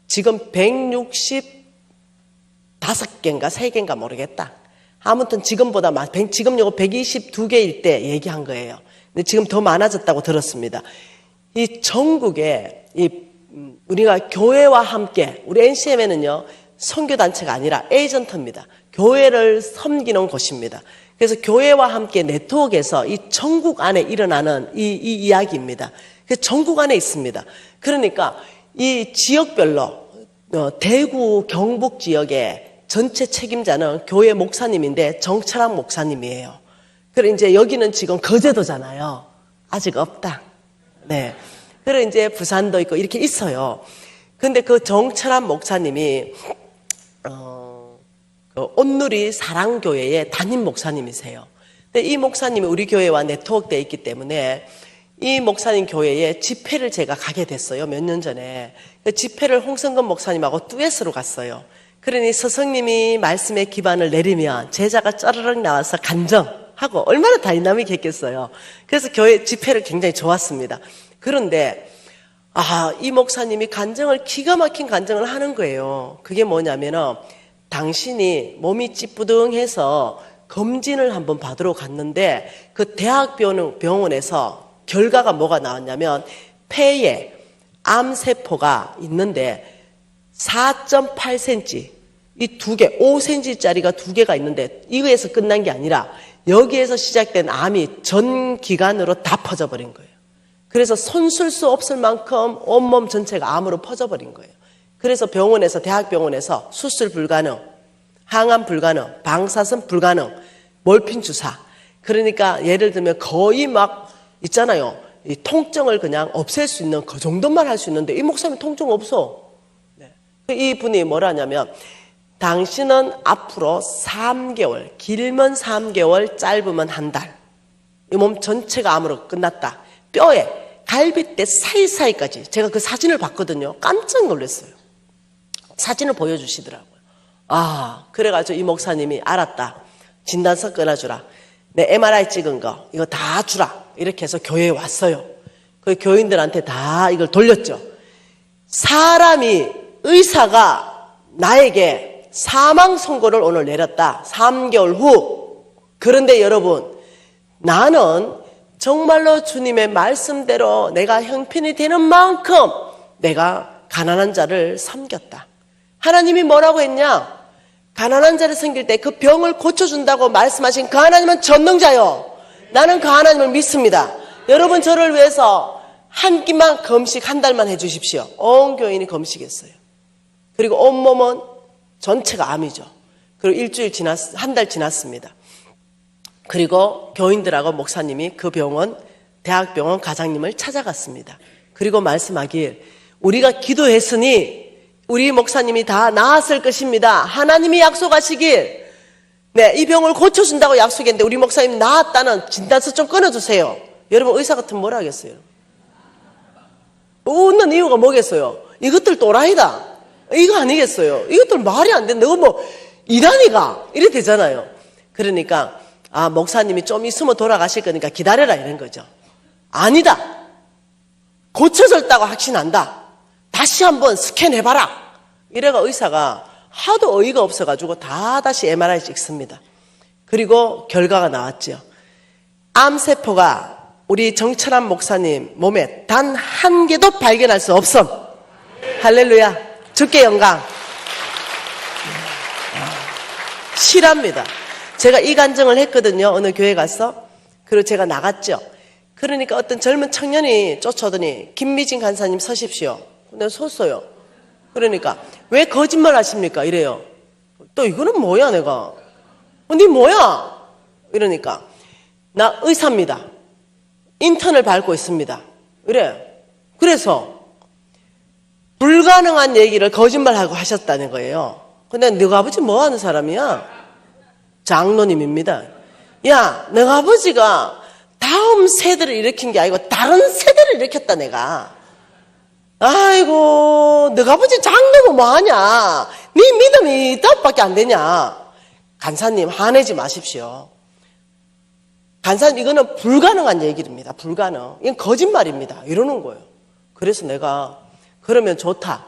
지금 165개인가 3개인가 모르겠다. 아무튼 지금보다 지금 요거 122개일 때 얘기한 거예요. 근데 지금 더 많아졌다고 들었습니다. 이 전국에 우리가 교회와 함께 우리 NCM에는요 선교단체가 아니라 에이전트입니다. 교회를 섬기는 곳입니다. 그래서 교회와 함께 네트워크에서 이 전국 안에 일어나는 이 이야기입니다. 그래서 전국 안에 있습니다. 그러니까 이 지역별로 대구 경북 지역에 전체 책임자는 교회 목사님인데 정철학 목사님이에요. 그래 이제 여기는 지금 거제도잖아요. 아직 없다. 네. 그리고 이제 부산도 있고 이렇게 있어요. 근데 그 정철한 목사님이 그 온누리 사랑교회의 담임 목사님이세요. 근데 이 목사님이 우리 교회와 네트워크되어 있기 때문에 이 목사님 교회에 집회를 제가 가게 됐어요. 몇 년 전에. 그 집회를 홍성근 목사님하고 듀엣으로 갔어요. 그러니 스승님이 말씀의 기반을 내리면 제자가 짜르륵 나와서 간정하고 얼마나 다이나믹했겠어요. 그래서 교회 집회를 굉장히 좋았습니다. 그런데 이 목사님이 간정을 기가 막힌 간정을 하는 거예요. 그게 뭐냐면은 당신이 몸이 찌뿌둥해서 검진을 한번 받으러 갔는데 그 대학병원에서 결과가 뭐가 나왔냐면 폐에 암세포가 있는데 4.8cm 이 두 개, 5cm짜리가 두 개가 있는데 이거에서 끝난 게 아니라 여기에서 시작된 암이 전 기관으로 다 퍼져버린 거예요. 그래서 손쓸 수 없을 만큼 온몸 전체가 암으로 퍼져버린 거예요. 그래서 병원에서, 대학병원에서 수술 불가능, 항암 불가능, 방사선 불가능, 몰핀 주사. 그러니까 예를 들면 거의 막 있잖아요. 이 통증을 그냥 없앨 수 있는 그 정도만 할 수 있는데 이 목사님 통증 없어. 네. 이 분이 뭐라냐면 당신은 앞으로 3개월, 길면 3개월, 짧으면 한 달. 이 몸 전체가 암으로 끝났다. 뼈에 갈비뼈 사이사이까지. 제가 그 사진을 봤거든요. 깜짝 놀랐어요. 사진을 보여주시더라고요. 그래가지고 이 목사님이 알았다. 진단서 끊어주라. 내 MRI 찍은 거 이거 다 주라. 이렇게 해서 교회에 왔어요. 그 교인들한테 다 이걸 돌렸죠. 사람이 의사가 나에게 사망 선고를 오늘 내렸다. 3개월 후. 그런데 여러분, 나는 정말로 주님의 말씀대로 내가 형편이 되는 만큼 내가 가난한 자를 섬겼다. 하나님이 뭐라고 했냐? 가난한 자를 섬길 때 그 병을 고쳐준다고 말씀하신 그 하나님은 전능자요. 나는 그 하나님을 믿습니다. 여러분 저를 위해서 한 끼만 금식 한 달만 해주십시오. 온 교인이 금식했어요. 그리고 온몸은 전체가 암이죠. 그리고 한 달 지났습니다. 그리고 교인들하고 목사님이 그 병원, 대학병원 과장님을 찾아갔습니다. 그리고 말씀하길 우리가 기도했으니 우리 목사님이 다 나았을 것입니다. 하나님이 약속하시길 이 병을 고쳐준다고 약속했는데 우리 목사님 나았다는 진단서 좀 끊어주세요. 여러분 의사 같으면 뭐라 하겠어요? 웃는 이유가 뭐겠어요? 이것들 또라이다. 이거 아니겠어요? 이것들 말이 안 돼. 너가 뭐 이단이가 이래 되잖아요. 그러니까 목사님이 좀 있으면 돌아가실 거니까 기다려라 이런 거죠. 아니다. 고쳐졌다고 확신한다. 다시 한번 스캔해봐라. 이래가 의사가 하도 어이가 없어가지고 다시 MRI 찍습니다. 그리고 결과가 나왔죠. 암세포가 우리 정철한 목사님 몸에 단 한 개도 발견할 수 없음. 할렐루야. 주께 영광. 실합니다. 제가 이 간증을 했거든요. 어느 교회 가서. 그리고 제가 나갔죠. 그러니까 어떤 젊은 청년이 쫓아오더니 김미진 간사님 서십시오. 내가 섰어요. 그러니까 왜 거짓말 하십니까? 이래요. 또 이거는 뭐야 내가. 네 뭐야? 이러니까 나 의사입니다. 인턴을 밟고 있습니다. 이래. 그래서 불가능한 얘기를 거짓말하고 하셨다는 거예요. 근데 너가 아버지 뭐 하는 사람이야? 장로님입니다. 야, 너가 아버지가 다음 세대를 일으킨 게 아니고 다른 세대를 일으켰다 내가. 아이고, 너가 아버지 장로고 뭐하냐? 네 믿음이 이따밖에 안 되냐? 간사님 화내지 마십시오. 간사님 이거는 불가능한 얘기입니다. 불가능. 이건 거짓말입니다. 이러는 거예요. 그래서 내가 그러면 좋다.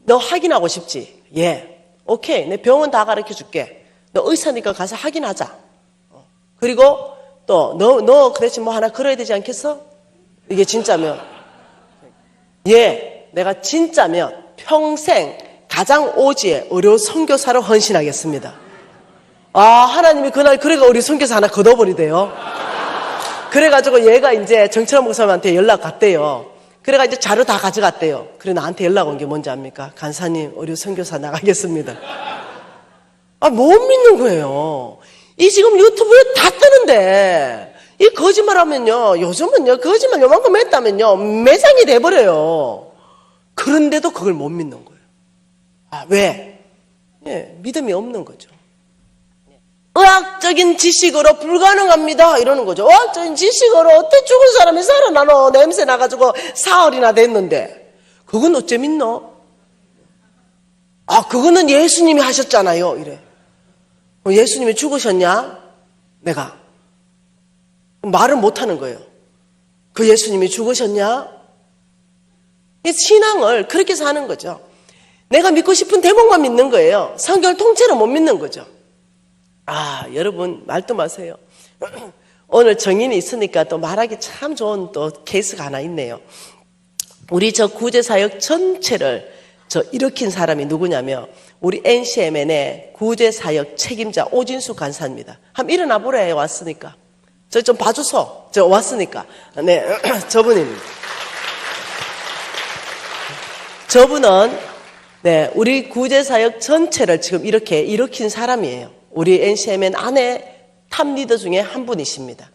너 확인하고 싶지? 예. 오케이. 내 병원 다 가르쳐 줄게. 너 의사니까 가서 확인하자. 그리고 또 너 그 대신 뭐 하나 걸어야 되지 않겠어? 이게 진짜면. 예. 내가 진짜면 평생 가장 오지의 의료 선교사로 헌신하겠습니다. 하나님이 그날 그래가 우리 선교사 하나 걷어버리대요. 그래가지고 얘가 이제 정철한 목사님한테 연락 갔대요. 그래가 이제 자료 다 가져갔대요. 그래 나한테 연락 온 게 뭔지 압니까? 간사님 의료 선교사 나가겠습니다. 못 믿는 거예요. 이 지금 유튜브에 다 뜨는데 이 거짓말하면요, 요즘은요, 거짓말 요만큼 했다면요, 매장이 돼버려요. 그런데도 그걸 못 믿는 거예요. 아, 왜? 예, 믿음이 없는 거죠. 의학적인 지식으로 불가능합니다. 이러는 거죠. 의학적인 지식으로 어떻게 죽은 사람이 살아나노? 냄새 나가지고 사흘이나 됐는데. 그건 어째 믿노? 아, 그거는 예수님이 하셨잖아요. 이래. 예수님이 죽으셨냐? 내가. 말을 못 하는 거예요. 그 예수님이 죽으셨냐? 이 신앙을 그렇게 사는 거죠. 내가 믿고 싶은 대목만 믿는 거예요. 성경을 통째로 못 믿는 거죠. 아, 여러분, 말도 마세요. 오늘 정인이 있으니까 또 말하기 참 좋은 또 케이스가 하나 있네요. 우리 저 구제사역 전체를 일으킨 사람이 누구냐면, 우리 NCMN의 구제사역 책임자 오진수 간사입니다. 한번 일어나 보래, 왔으니까. 저 좀 봐주소. 저 왔으니까. 네, 저분입니다. 저분은, 네, 우리 구제사역 전체를 지금 이렇게 일으킨 사람이에요. 우리 NCMN 안에 탑 리더 중에 한 분이십니다.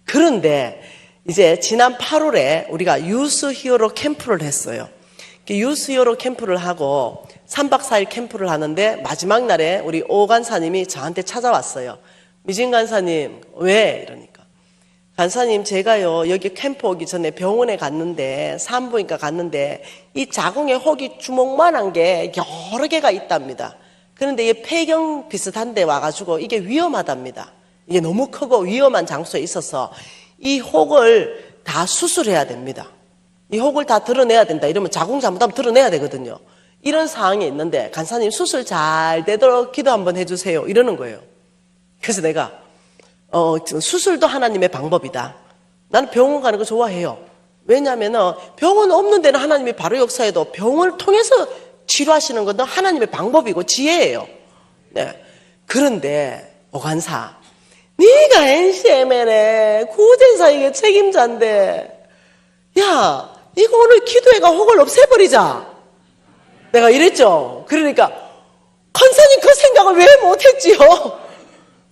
그런데 이제 지난 8월에 우리가 유스 히어로 캠프를 했어요. 유스 히어로 캠프를 하고 3박 4일 캠프를 하는데 마지막 날에 우리 오 간사님이 저한테 찾아왔어요. 미진 간사님, 왜? 이러니까. 간사님, 제가요, 여기 캠프 오기 전에 병원에 갔는데, 산부인과 갔는데, 이 자궁에 혹이 주먹만한 게 여러 개가 있답니다. 그런데 이게 폐경 비슷한 데 와가지고 이게 위험하답니다. 이게 너무 크고 위험한 장소에 있어서 이 혹을 다 수술해야 됩니다. 이 혹을 다 드러내야 된다. 이러면 자궁 잘못하면 드러내야 되거든요. 이런 상황이 있는데 간사님 수술 잘 되도록 기도 한번 해주세요. 이러는 거예요. 그래서 내가 수술도 하나님의 방법이다. 나는 병원 가는 거 좋아해요. 왜냐하면 병원 없는 데는 하나님이 바로 역사해도 병원을 통해서 치료하시는 것도 하나님의 방법이고 지혜예요. 네. 그런데 오간사, 네가 NCMN의 구제사역의 책임자인데, 야, 이거 오늘 기도회가 혹을 없애버리자. 내가 이랬죠. 그러니까 간사님 그 생각을 왜 못했지요?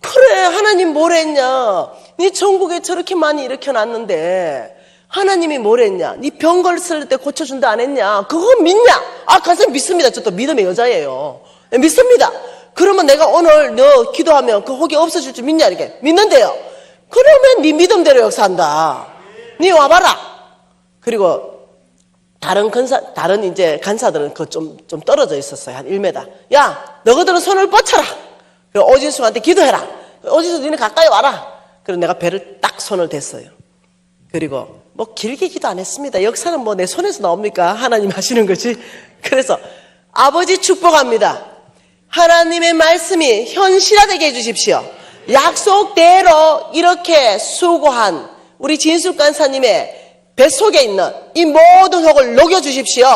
그래, 하나님 뭐랬냐? 네 전국에 저렇게 많이 일으켜놨는데 하나님이 뭐랬냐? 네 병 걸렸을 때 고쳐준다 안 했냐? 그거 믿냐? 아, 간사님 믿습니다. 저 또 믿음의 여자예요. 믿습니다. 그러면 내가 오늘 너 기도하면 그 혹이 없어질 줄 믿냐? 이렇게 믿는데요. 그러면 네 믿음대로 역사한다. 네 와봐라. 그리고 다른 이제 간사들은 그 좀 떨어져 있었어요. 한 1m. 야, 너희들은 손을 뻗쳐라. 그리고 오진수한테 기도해라. 오진수 니네 가까이 와라. 그리고 내가 배를 딱 손을 댔어요. 그리고 뭐 길게 기도 안 했습니다. 역사는 뭐 내 손에서 나옵니까? 하나님 하시는 거지. 그래서 아버지 축복합니다. 하나님의 말씀이 현실화되게 해주십시오. 약속대로 이렇게 수고한 우리 진숙 간사님의 뱃속에 있는 이 모든 혹을 녹여주십시오.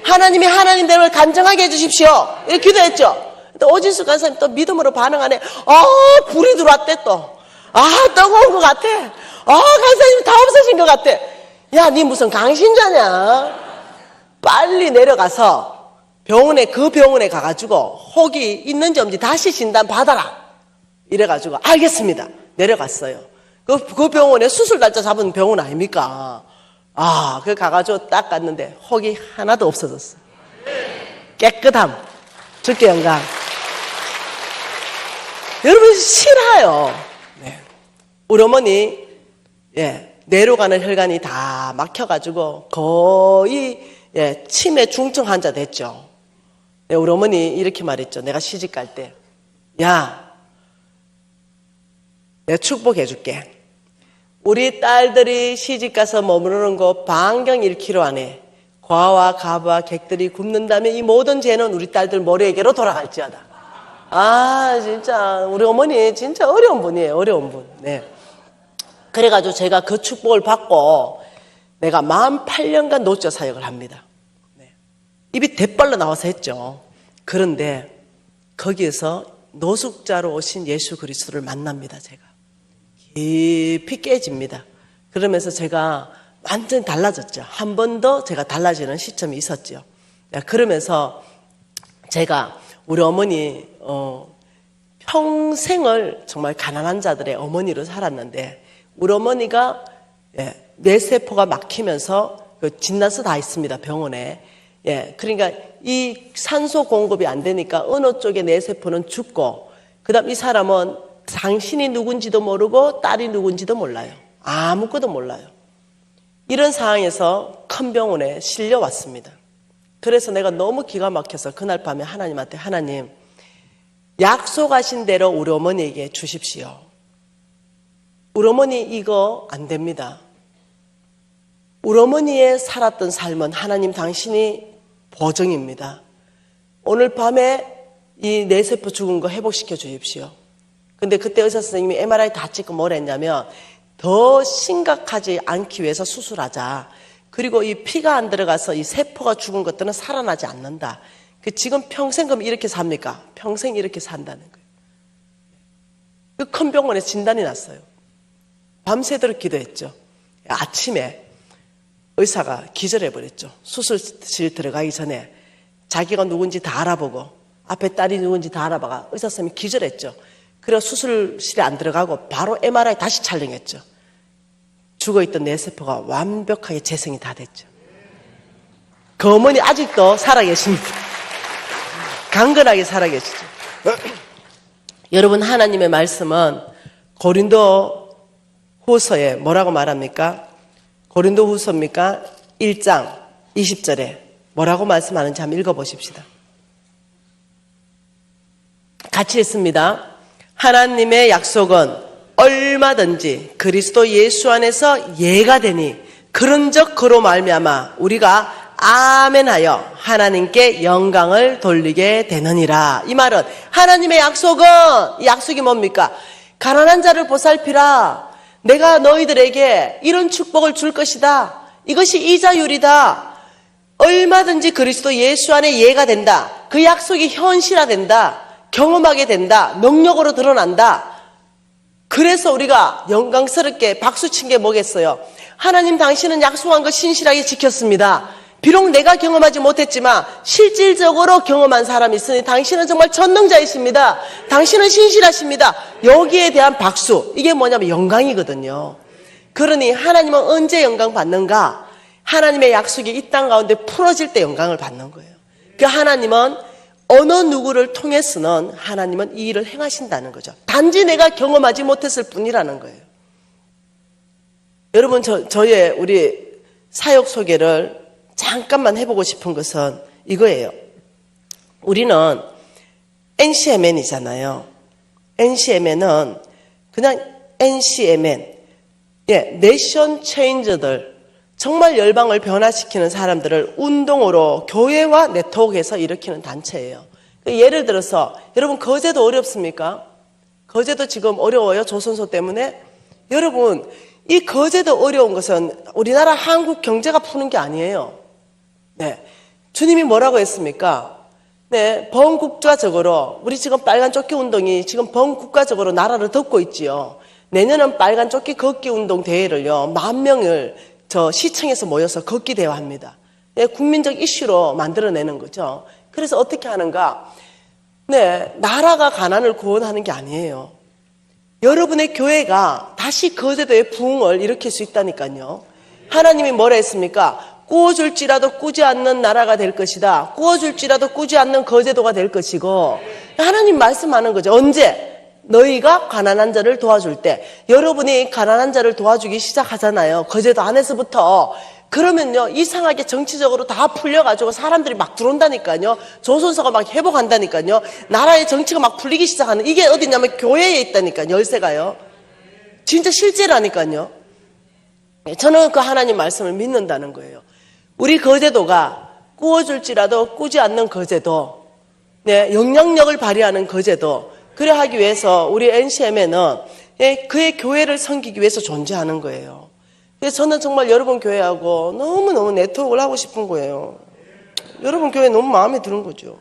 하나님이 하나님대로 간증하게 해주십시오. 이렇게 기도했죠. 또 오진숙 간사님 또 믿음으로 반응하네. 불이 들어왔대 또. 뜨거운 것 같아. 간사님 다 없어진 것 같아. 야, 니 무슨 강신자냐? 빨리 내려가서 그 병원에 가가지고 혹이 있는지 없는지 다시 진단 받아라. 이래가지고 알겠습니다. 내려갔어요. 그 병원에 수술 날짜 잡은 병원 아닙니까? 그 가가지고 딱 갔는데 혹이 하나도 없어졌어. 깨끗함. 주께 영광. 여러분 싫어요. 네. 우리 어머니 내려가는 혈관이 다 막혀가지고 거의 치매 중증 환자 됐죠. 네, 우리 어머니 이렇게 말했죠. 내가 시집 갈 때, 야, 내가 축복해줄게. 우리 딸들이 시집가서 머무르는 곳 반경 1km 안에 과와 가부와 객들이 굶는다면 이 모든 죄는 우리 딸들 머리에게로 돌아갈지어다. 진짜 우리 어머니 진짜 어려운 분이에요. 어려운 분. 네. 그래가지고 제가 그 축복을 받고 내가 48년간 노조 사역을 합니다. 네. 입이 대빨로 나와서 했죠. 그런데 거기에서 노숙자로 오신 예수 그리스도를 만납니다. 제가 깊이 깨집니다. 그러면서 제가 완전히 달라졌죠. 한 번 더 제가 달라지는 시점이 있었죠. 그러면서 제가 우리 어머니 평생을 정말 가난한 자들의 어머니로 살았는데 우리 어머니가 뇌세포가 막히면서 진단서 다 있습니다, 병원에. 그러니까 이 산소 공급이 안 되니까 어느 쪽의 뇌세포는 죽고, 그 다음 이 사람은 당신이 누군지도 모르고 딸이 누군지도 몰라요. 아무것도 몰라요. 이런 상황에서 큰 병원에 실려왔습니다. 그래서 내가 너무 기가 막혀서 그날 밤에 하나님한테, 하나님, 약속하신 대로 우리 어머니에게 주십시오. 우리 어머니 이거 안 됩니다. 우리 어머니의 살았던 삶은 하나님 당신이 보증입니다. 오늘 밤에 이 뇌세포 죽은 거 회복시켜 주십시오. 근데 그때 의사 선생님이 MRI 다 찍고 뭘 했냐면 더 심각하지 않기 위해서 수술하자. 그리고 이 피가 안 들어가서 이 세포가 죽은 것들은 살아나지 않는다. 지금 평생 그럼 이렇게 삽니까? 평생 이렇게 산다는 거예요. 그 큰 병원에 진단이 났어요. 밤새도록 기도했죠. 아침에 의사가 기절해버렸죠. 수술실 들어가기 전에 자기가 누군지 다 알아보고 앞에 딸이 누군지 다 알아봐가 의사 선생님이 기절했죠. 그래서 수술실에 안 들어가고 바로 MRI 다시 촬영했죠. 죽어있던 뇌세포가 완벽하게 재생이 다 됐죠. 그 어머니 아직도 살아계십니다. 강건하게 살아계시죠. 여러분, 하나님의 말씀은 고린도 후서에 뭐라고 말합니까? 고린도 후서입니까? 1장 20절에 뭐라고 말씀하는지 한번 읽어보십시다. 같이 읽습니다. 하나님의 약속은 얼마든지 그리스도 예수 안에서 예가 되니 그런즉 그로 말미암아 우리가 아멘하여 하나님께 영광을 돌리게 되느니라. 이 말은 하나님의 약속은, 이 약속이 뭡니까? 가난한 자를 보살피라. 내가 너희들에게 이런 축복을 줄 것이다. 이것이 이자율이다. 얼마든지 그리스도 예수 안에 예가 된다. 그 약속이 현실화된다. 경험하게 된다. 능력으로 드러난다. 그래서 우리가 영광스럽게 박수친 게 뭐겠어요? 하나님 당신은 약속한 거 신실하게 지켰습니다. 비록 내가 경험하지 못했지만 실질적으로 경험한 사람이 있으니 당신은 정말 전능자이십니다. 당신은 신실하십니다. 여기에 대한 박수, 이게 뭐냐면 영광이거든요. 그러니 하나님은 언제 영광 받는가? 하나님의 약속이 이 땅 가운데 풀어질 때 영광을 받는 거예요. 그 하나님은 어느 누구를 통해서는 하나님은 이 일을 행하신다는 거죠. 단지 내가 경험하지 못했을 뿐이라는 거예요. 여러분, 저의 우리 사역 소개를 잠깐만 해보고 싶은 것은 이거예요. 우리는 NCMN이잖아요. NCMN은 그냥 NCMN, 내션 체인저들, 정말 열방을 변화시키는 사람들을 운동으로 교회와 네트워크에서 일으키는 단체예요. 예를 들어서 여러분, 거제도 어렵습니까? 거제도 지금 어려워요, 조선소 때문에? 여러분, 이 거제도 어려운 것은 우리나라 한국 경제가 푸는 게 아니에요. 주님이 뭐라고 했습니까? 범국가적으로, 우리 지금 빨간 조끼 운동이 지금 범국가적으로 나라를 덮고 있지요. 내년은 빨간 조끼 걷기 운동 대회를요, 10,000명을 저 시청에서 모여서 걷기 대회 합니다. 국민적 이슈로 만들어내는 거죠. 그래서 어떻게 하는가? 나라가 가난을 구원하는 게 아니에요. 여러분의 교회가 다시 거제도의 부흥을 일으킬 수 있다니까요. 하나님이 뭐라 했습니까? 꾸어줄지라도 꾸지 않는 나라가 될 것이다. 꾸어줄지라도 꾸지 않는 거제도가 될 것이고, 하나님 말씀하는 거죠. 언제? 너희가 가난한 자를 도와줄 때. 여러분이 가난한 자를 도와주기 시작하잖아요. 거제도 안에서부터. 그러면요, 이상하게 정치적으로 다 풀려가지고 사람들이 막 들어온다니까요. 조선소가 막 회복한다니까요. 나라의 정치가 막 풀리기 시작하는, 이게 어디냐면 교회에 있다니까요. 열쇠가요. 진짜 실제라니까요. 저는 그 하나님 말씀을 믿는다는 거예요. 우리 거제도가 꾸어줄지라도 꾸지 않는 거제도, 영향력을 발휘하는 거제도, 그래 하기 위해서 우리 NCM에는 그의 교회를 섬기기 위해서 존재하는 거예요. 그래서 저는 정말 여러분 교회하고 너무너무 네트워크를 하고 싶은 거예요. 여러분 교회 너무 마음에 드는 거죠.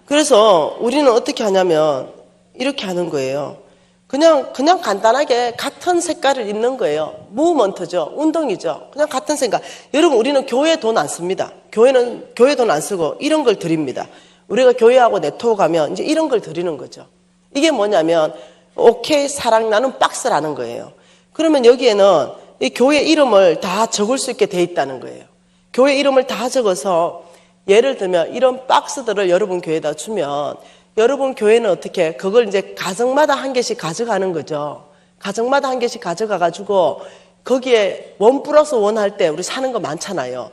그래서 우리는 어떻게 하냐면 이렇게 하는 거예요. 그냥 간단하게 같은 색깔을 입는 거예요. 무브먼트죠. 운동이죠. 그냥 같은 생각. 여러분, 우리는 교회 돈 안 씁니다. 교회는 교회 돈 안 쓰고 이런 걸 드립니다. 우리가 교회하고 네트워크 하면 이제 이런 걸 드리는 거죠. 이게 뭐냐면 오케이 사랑 나눔 박스라는 거예요. 그러면 여기에는 이 교회 이름을 다 적을 수 있게 돼 있다는 거예요. 교회 이름을 다 적어서 예를 들면 이런 박스들을 여러분 교회에다 주면 여러분 교회는 어떻게 그걸 이제 가정마다 한 개씩 가져가는 거죠. 가정마다 한 개씩 가져가가지고 거기에 1+1 할 때 우리 사는 거 많잖아요.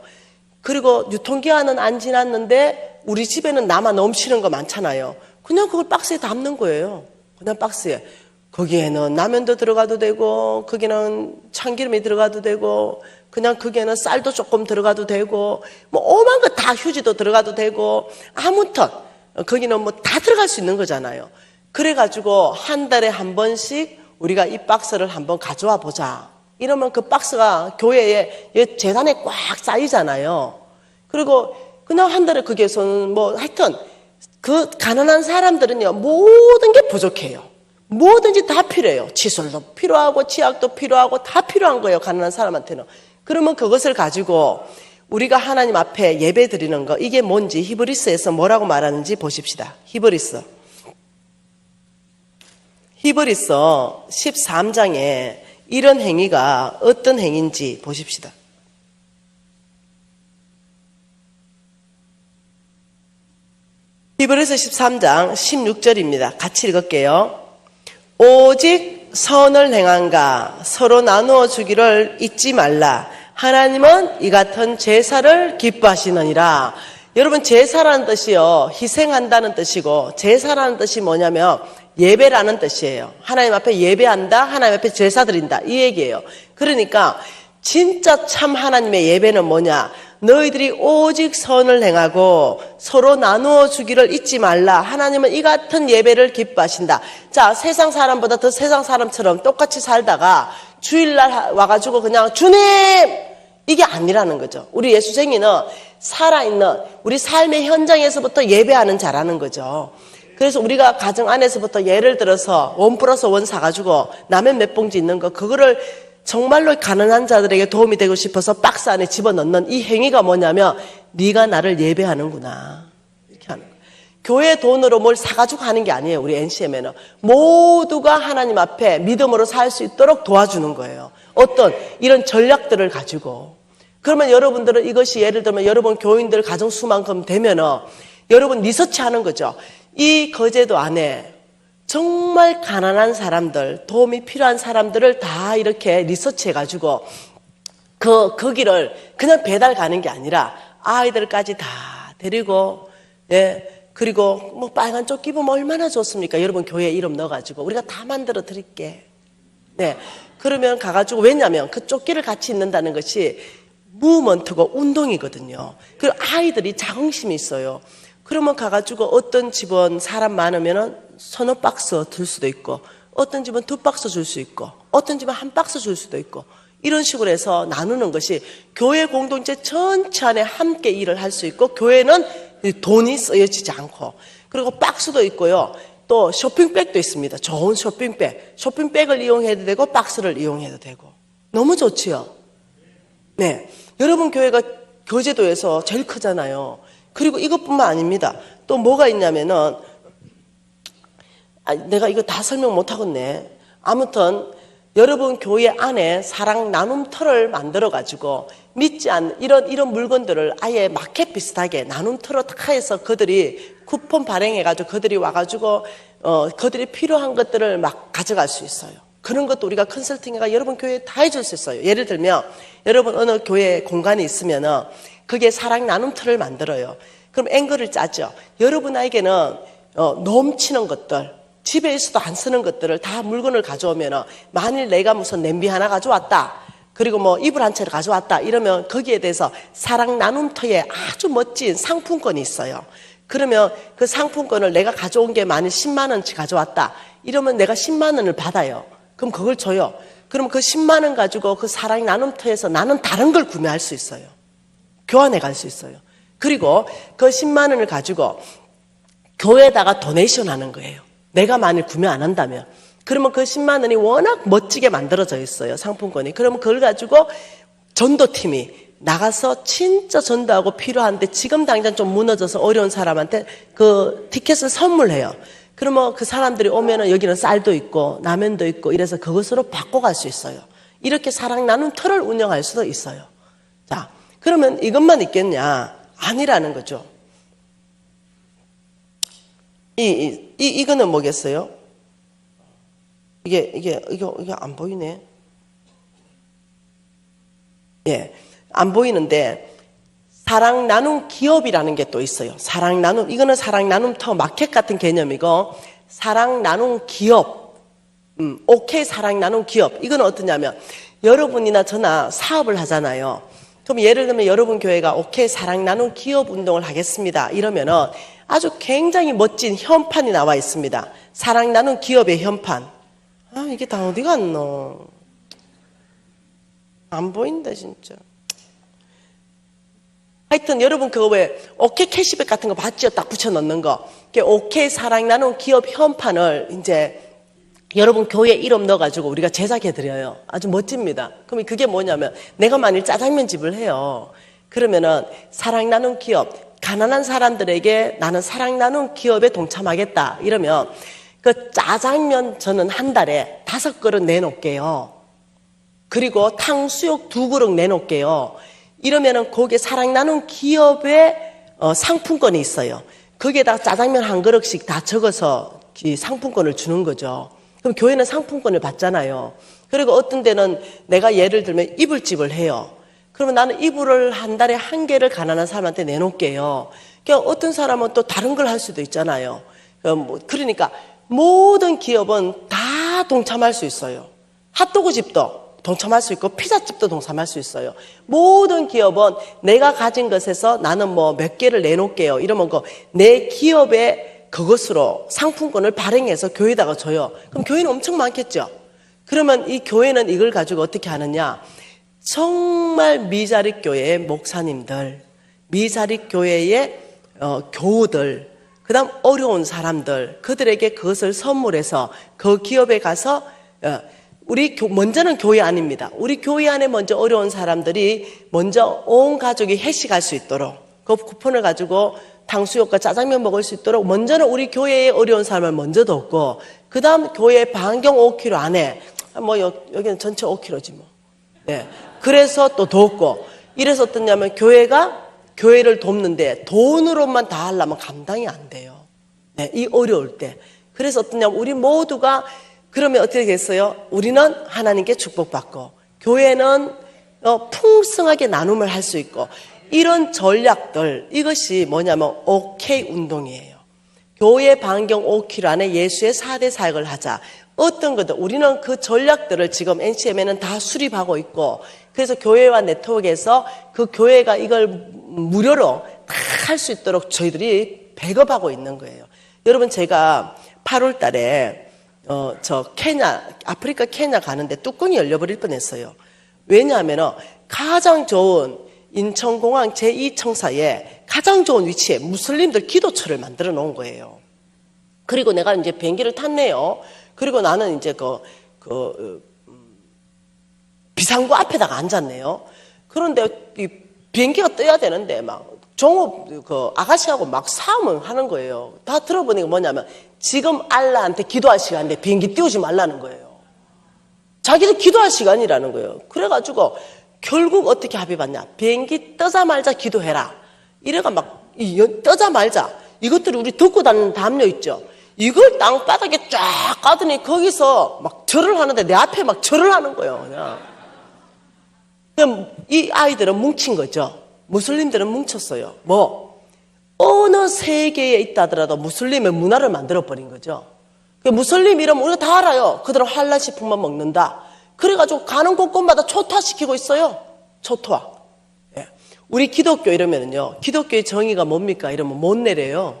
그리고 유통기한은 안 지났는데 우리 집에는 남아 넘치는 거 많잖아요. 그냥 그걸 박스에 담는 거예요. 그냥 박스에. 거기에는 라면도 들어가도 되고 거기는 참기름이 들어가도 되고 그냥 거기에는 쌀도 조금 들어가도 되고 뭐 오만 거 다 휴지도 들어가도 되고 아무튼 거기는 뭐 다 들어갈 수 있는 거잖아요. 그래가지고 한 달에 한 번씩 우리가 이 박스를 한번 가져와 보자. 이러면 그 박스가 교회에 재단에 꽉 쌓이잖아요. 그리고 그냥 한 달에 거기에서는 뭐 하여튼 그 가난한 사람들은요 모든 게 부족해요. 뭐든지 다 필요해요. 칫솔도 필요하고 치약도 필요하고 다 필요한 거예요. 가난한 사람한테는. 그러면 그것을 가지고 우리가 하나님 앞에 예배 드리는 거 이게 뭔지 히브리서에서 뭐라고 말하는지 보십시다. 히브리서 13장에 이런 행위가 어떤 행위인지 보십시다. 히브리서 13장 16절입니다. 같이 읽을게요. 오직 선을 행한가 서로 나누어 주기를 잊지 말라. 하나님은 이 같은 제사를 기뻐하시느니라. 여러분 제사라는 뜻이요 희생한다는 뜻이고 제사라는 뜻이 뭐냐면 예배라는 뜻이에요. 하나님 앞에 예배한다, 하나님 앞에 제사 드린다 이 얘기예요. 그러니까 진짜 참 하나님의 예배는 뭐냐? 너희들이 오직 선을 행하고 서로 나누어 주기를 잊지 말라. 하나님은 이 같은 예배를 기뻐하신다. 자, 세상 사람보다 더 세상 사람처럼 똑같이 살다가 주일날 와가지고 그냥 주님! 이게 아니라는 거죠. 우리 예수쟁이는 살아있는 우리 삶의 현장에서부터 예배하는 자라는 거죠. 그래서 우리가 가정 안에서부터 예를 들어서 1+1 사가지고 라면 몇 봉지 있는 거 그거를 정말로 가난한 자들에게 도움이 되고 싶어서 박스 안에 집어넣는 이 행위가 뭐냐면 네가 나를 예배하는구나 이렇게 하는 거예요. 교회 돈으로 뭘 사가지고 하는 게 아니에요. 우리 NCM에는 모두가 하나님 앞에 믿음으로 살 수 있도록 도와주는 거예요. 어떤 이런 전략들을 가지고. 그러면 여러분들은 이것이 예를 들면 여러분 교인들 가정 수만큼 되면은 여러분 리서치 하는 거죠. 이 거제도 안에 정말 가난한 사람들, 도움이 필요한 사람들을 다 이렇게 리서치해가지고 거기를 그냥 배달 가는 게 아니라 아이들까지 다 데리고, 예, 그리고 뭐 빨간 조끼 입으면 얼마나 좋습니까? 여러분 교회 이름 넣어가지고 우리가 다 만들어 드릴게. 네. 그러면 가가지고 왜냐면 그 조끼를 같이 입는다는 것이 무브먼트고 운동이거든요. 그리고 아이들이 자긍심이 있어요. 그러면 가가지고 어떤 집은 사람 많으면은 서너 박스 들 수도 있고 어떤 집은 2박스 줄 수 있고 어떤 집은 1박스 줄 수도 있고 이런 식으로 해서 나누는 것이 교회 공동체 전체 안에 함께 일을 할 수 있고 교회는 돈이 쓰여지지 않고 그리고 박스도 있고요. 또 쇼핑백도 있습니다. 좋은 쇼핑백. 쇼핑백을 이용해도 되고 박스를 이용해도 되고 너무 좋지요. 네, 여러분 교회가 거제도에서 제일 크잖아요. 그리고 이것뿐만 아닙니다. 또 뭐가 있냐면은 내가 이거 다 설명 못 하겠네. 아무튼 여러분 교회 안에 사랑 나눔터를 만들어 가지고 믿지 않는 이런 물건들을 아예 마켓 비슷하게 나눔터로 다 해서 그들이 쿠폰 발행해 가지고 그들이 와 가지고 그들이 필요한 것들을 막 가져갈 수 있어요. 그런 것도 우리가 컨설팅해가 여러분 교회에 다 해줄 수 있어요. 예를 들면 여러분 어느 교회 공간이 있으면은 그게 사랑 나눔터를 만들어요. 그럼 앵글을 짜죠. 여러분에게는 넘치는 것들, 집에 있어도 안 쓰는 것들을 다 물건을 가져오면은 만일 내가 무슨 냄비 하나 가져왔다. 그리고 뭐 이불 한 채를 가져왔다. 이러면 거기에 대해서 사랑 나눔터에 아주 멋진 상품권이 있어요. 그러면 그 상품권을 내가 가져온 게 만일 10만 원치 가져왔다. 이러면 내가 10만 원을 받아요. 그럼 그걸 줘요. 그럼 그 10만 원 가지고 그 사랑 나눔터에서 나는 다른 걸 구매할 수 있어요. 교환해 갈 수 있어요. 그리고 그 10만 원을 가지고 교회에다가 도네이션 하는 거예요. 내가 만일 구매 안 한다면. 그러면 그 10만 원이 워낙 멋지게 만들어져 있어요. 상품권이. 그러면 그걸 가지고 전도팀이 나가서 진짜 전도하고 필요한데 지금 당장 좀 무너져서 어려운 사람한테 그 티켓을 선물해요. 그러면 그 사람들이 오면은 여기는 쌀도 있고 라면도 있고 이래서 그것으로 바꿔갈 수 있어요. 이렇게 사랑 나눔 터를 운영할 수도 있어요. 자, 그러면 이것만 있겠냐? 아니라는 거죠. 이거는 뭐겠어요? 이게 안 보이네. 예, 안 보이는데, 사랑 나눔 기업이라는 게 또 있어요. 사랑 나눔, 이거는 사랑 나눔 터 마켓 같은 개념이고, 사랑 나눔 기업, 오케이 사랑 나눔 기업. 이건 어떠냐면, 여러분이나 저나 사업을 하잖아요. 그럼 예를 들면 여러분 교회가 오케이 사랑 나눔 기업 운동을 하겠습니다. 이러면은 아주 굉장히 멋진 현판이 나와 있습니다. 사랑 나눔 기업의 현판. 아, 이게 다 어디 갔노? 안 보인다, 진짜. 하여튼 여러분 그거 왜 오케이 캐시백 같은 거 봤죠? 딱 붙여 넣는 거. 오케이 사랑 나눔 기업 현판을 이제 여러분 교회 이름 넣어가지고 우리가 제작해 드려요. 아주 멋집니다. 그럼 그게 뭐냐면 내가 만일 짜장면 집을 해요. 그러면은 사랑 나눔 기업, 가난한 사람들에게 나는 사랑 나눔 기업에 동참하겠다. 이러면 그 짜장면 저는 한 달에 5그릇 내놓을게요. 그리고 탕수육 2그릇 내놓을게요. 이러면은 거기에 사랑 나눔 기업의 상품권이 있어요. 거기에다 짜장면 한 그릇씩 다 적어서 이 상품권을 주는 거죠. 그럼 교회는 상품권을 받잖아요. 그리고 어떤 데는 내가 예를 들면 이불집을 해요. 그러면 나는 이불을 한 달에 1개를 가난한 사람한테 내놓을게요. 그러니까 어떤 사람은 또 다른 걸 할 수도 있잖아요. 그러니까 모든 기업은 다 동참할 수 있어요. 핫도그 집도 동참할 수 있고 피자집도 동참할 수 있어요. 모든 기업은 내가 가진 것에서 나는 뭐 몇 개를 내놓을게요. 이러면 내 기업의 그것으로 상품권을 발행해서 교회에다가 줘요. 그럼 교회는 엄청 많겠죠. 그러면 이 교회는 이걸 가지고 어떻게 하느냐? 정말 미자립 교회의 목사님들, 미자립 교회의 교우들, 그다음 어려운 사람들, 그들에게 그것을 선물해서 그 기업에 가서 먼저는 교회 아닙니다. 우리 교회 안에 먼저 어려운 사람들이 먼저 온 가족이 회식할 수 있도록 그 쿠폰을 가지고 탕수육과 짜장면 먹을 수 있도록 먼저는 우리 교회의 어려운 사람을 먼저 돕고 그 다음 교회 반경 5km 안에 뭐 여기는 전체 5km지 뭐. 네. 그래서 또 돕고 이래서 어떠냐면 교회가 교회를 돕는데 돈으로만 다 하려면 감당이 안 돼요. 네. 이 어려울 때. 그래서 어떠냐면 우리 모두가 그러면 어떻게 되겠어요? 우리는 하나님께 축복받고 교회는 풍성하게 나눔을 할 수 있고 이런 전략들, 이것이 뭐냐면 오케이 운동이에요. 교회 반경 5km 안에 예수의 4대 사역을 하자. 어떤 것들, 우리는 그 전략들을 지금 NCM에는 다 수립하고 있고 그래서 교회와 네트워크에서 그 교회가 이걸 무료로 다 할 수 있도록 저희들이 백업하고 있는 거예요. 여러분 제가 8월 달에 아프리카 케냐 가는데 뚜껑이 열려버릴 뻔했어요. 왜냐하면 가장 좋은 인천공항 제2청사에 가장 좋은 위치에 무슬림들 기도처를 만들어 놓은 거예요. 그리고 내가 이제 비행기를 탔네요. 그리고 나는 이제 비상구 앞에다가 앉았네요. 그런데 이 비행기가 떠야 되는데 종업 아가씨하고 막 싸움을 하는 거예요. 다 들어보니까 뭐냐면 지금 알라한테 기도할 시간인데 비행기 띄우지 말라는 거예요. 자기들 기도할 시간이라는 거예요. 그래가지고 결국 어떻게 합의봤냐? 비행기 떠자마자 기도해라. 이래가 떠자마자 이것들이 우리 듣고 다니는 담요 있죠? 이걸 땅바닥에 쫙 까더니 거기서 막 절을 하는데 내 앞에 막 절을 하는 거예요. 그냥 이 아이들은 뭉친 거죠. 무슬림들은 뭉쳤어요. 어느 세계에 있다 하더라도 무슬림의 문화를 만들어버린 거죠. 무슬림 이러면 우리가 다 알아요. 그들은 할랄 식품만 먹는다. 그래가지고 가는 곳곳마다 초토화시키고 있어요. 초토화. 예. 우리 기독교 이러면은요, 기독교의 정의가 뭡니까? 이러면 못 내려요.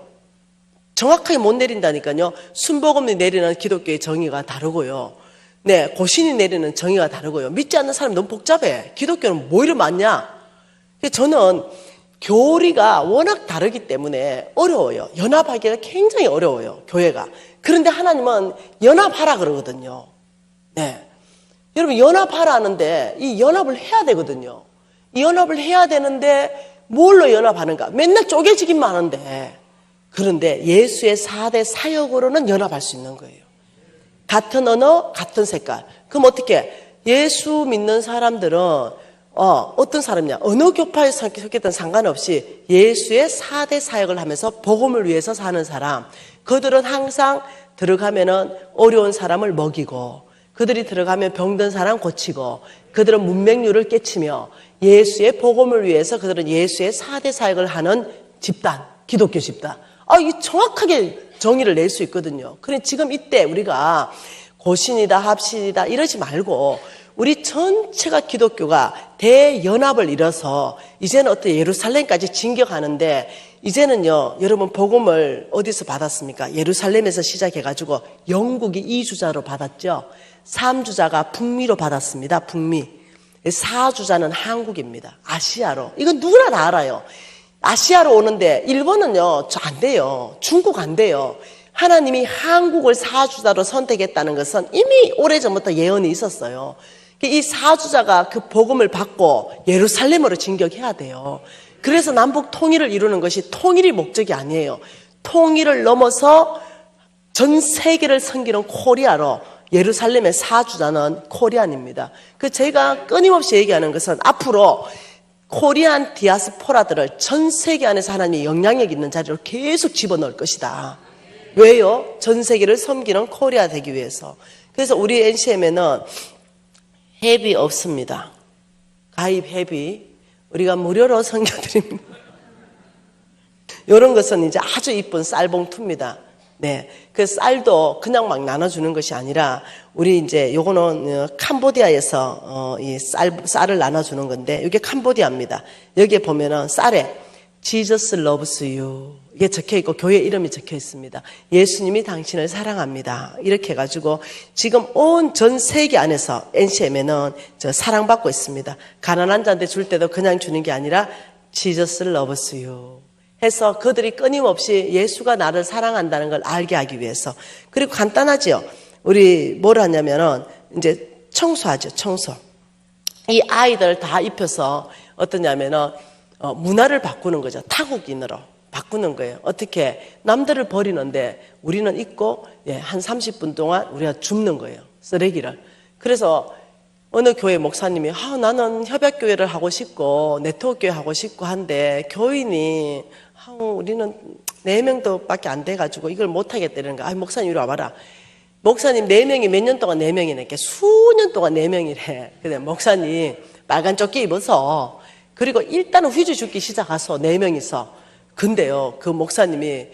정확하게 못 내린다니까요. 순복음이 내리는 기독교의 정의가 다르고요. 네, 고신이 내리는 정의가 다르고요. 믿지 않는 사람이 너무 복잡해. 기독교는 뭐 이리 많냐? 저는 교리가 워낙 다르기 때문에 어려워요. 연합하기가 굉장히 어려워요. 교회가. 그런데 하나님은 연합하라 그러거든요. 네. 여러분 연합하라 하는데 이 연합을 해야 되거든요. 이 연합을 해야 되는데 뭘로 연합하는가? 맨날 쪼개지기만 하는데 그런데 예수의 4대 사역으로는 연합할 수 있는 거예요. 같은 언어, 같은 색깔. 그럼 어떻게? 예수 믿는 사람들은 어떤 사람이냐? 어느 교파에 속했든 상관없이 예수의 4대 사역을 하면서 복음을 위해서 사는 사람. 그들은 항상 들어가면은 어려운 사람을 먹이고, 그들이 들어가면 병든 사람 고치고, 그들은 문맹률을 깨치며 예수의 복음을 위해서 그들은 예수의 4대 사역을 하는 집단, 기독교 집단. 이 정확하게 정의를 낼 수 있거든요. 그래 지금 이때 우리가 고신이다, 합신이다 이러지 말고 우리 전체가 기독교가 대연합을 이뤄서 이제는 어떤 예루살렘까지 진격하는데, 이제는요, 여러분 복음을 어디서 받았습니까? 예루살렘에서 시작해가지고 영국이 2주자로 받았죠. 3주자가 북미로 받았습니다. 북미. 4주자는 한국입니다. 아시아로. 이건 누구나 다 알아요. 아시아로 오는데 일본은요, 안 돼요. 중국 안 돼요. 하나님이 한국을 4주자로 선택했다는 것은 이미 오래전부터 예언이 있었어요. 이 4주자가 그 복음을 받고 예루살렘으로 진격해야 돼요. 그래서 남북 통일을 이루는 것이 통일이 목적이 아니에요. 통일을 넘어서 전 세계를 섬기는 코리아로, 예루살렘의 4주자는 코리안입니다. 제가 끊임없이 얘기하는 것은 앞으로 코리안 디아스포라들을 전 세계 안에서 하나님이 영향력 있는 자리로 계속 집어넣을 것이다. 왜요? 전 세계를 섬기는 코리아 되기 위해서. 그래서 우리 NCM에는 회비 없습니다. 가입 회비 우리가 무료로 섬겨드립니다. 이런 것은 이제 아주 이쁜 쌀봉투입니다. 네, 그 쌀도 그냥 막 나눠주는 것이 아니라 우리 이제 요거는 캄보디아에서 이 쌀을 나눠주는 건데, 이게 캄보디아입니다. 여기에 보면은 쌀에 Jesus loves you 이게 적혀 있고 교회 이름이 적혀 있습니다. 예수님이 당신을 사랑합니다. 이렇게 해가지고 지금 온 전 세계 안에서 NCM에는 사랑받고 있습니다. 가난한 자한테 줄 때도 그냥 주는 게 아니라 Jesus loves you 해서 그들이 끊임없이 예수가 나를 사랑한다는 걸 알게 하기 위해서. 그리고 간단하죠. 우리 뭘 하냐면은 이제 청소하죠. 청소. 이 아이들 다 입혀서 어떠냐면은 문화를 바꾸는 거죠. 타국인으로 바꾸는 거예요. 어떻게? 남들을 버리는데 우리는 입고 한 30분 동안 우리가 줍는 거예요. 쓰레기를. 그래서 어느 교회 목사님이 나는 협약교회를 하고 싶고 네트워크교회 하고 싶고 한데 교인이 우리는 4명도 밖에 안 돼가지고 이걸 못하겠다는 거야. 목사님 이리 와봐라. 목사님 4명이 몇 년 동안 4명이네. 수년 동안 4명이래. 근데 목사님 빨간 조끼 입어서, 그리고 일단은 휴지 줍기 시작해서 4명이서. 근데요, 그 목사님이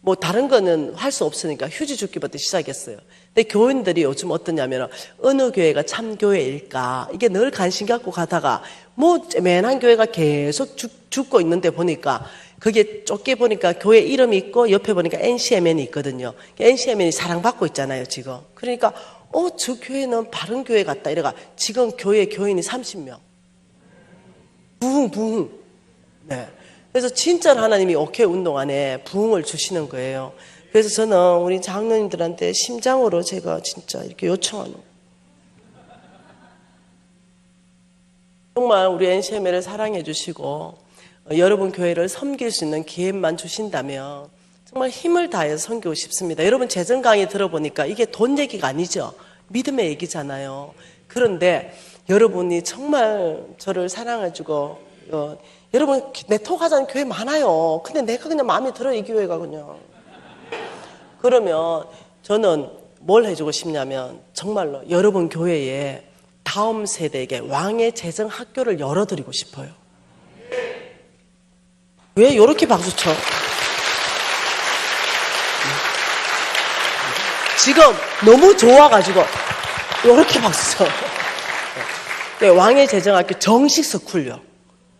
뭐 다른 거는 할 수 없으니까 휴지 줍기부터 시작했어요. 근데 교인들이 요즘 어떠냐면 어느 교회가 참 교회일까 이게 늘 관심 갖고 가다가 뭐 맨한 교회가 계속 죽고 있는데 보니까 그게 쫓게 보니까 교회 이름이 있고 옆에 보니까 NCMN이 있거든요. NCMN이 사랑받고 있잖아요 지금. 그러니까 저 교회는 바른 교회 같다 이래가 지금 교회 교인이 30명. 부흥. 네. 그래서 진짜로 하나님이 오케이 운동 안에 부흥을 주시는 거예요. 그래서 저는 우리 장로님들한테 심장으로 제가 진짜 이렇게 요청하는 거예요. 정말 우리 NCM을 사랑해 주시고 여러분 교회를 섬길 수 있는 기회만 주신다면 정말 힘을 다해서 섬기고 싶습니다. 여러분 재정 강의 들어보니까 이게 돈 얘기가 아니죠. 믿음의 얘기잖아요. 그런데 여러분이 정말 저를 사랑해주고 여러분 네트워크 하자는 교회 많아요. 근데 내가 그냥 마음에 들어 이 교회가 그냥. 그러면 저는 뭘 해주고 싶냐면 정말로 여러분 교회에 다음 세대에게 왕의 재정 학교를 열어드리고 싶어요. 왜 이렇게 박수 쳐? 지금 너무 좋아가지고 이렇게 박수 쳐. 네, 왕의 재정학교 정식 스쿨요.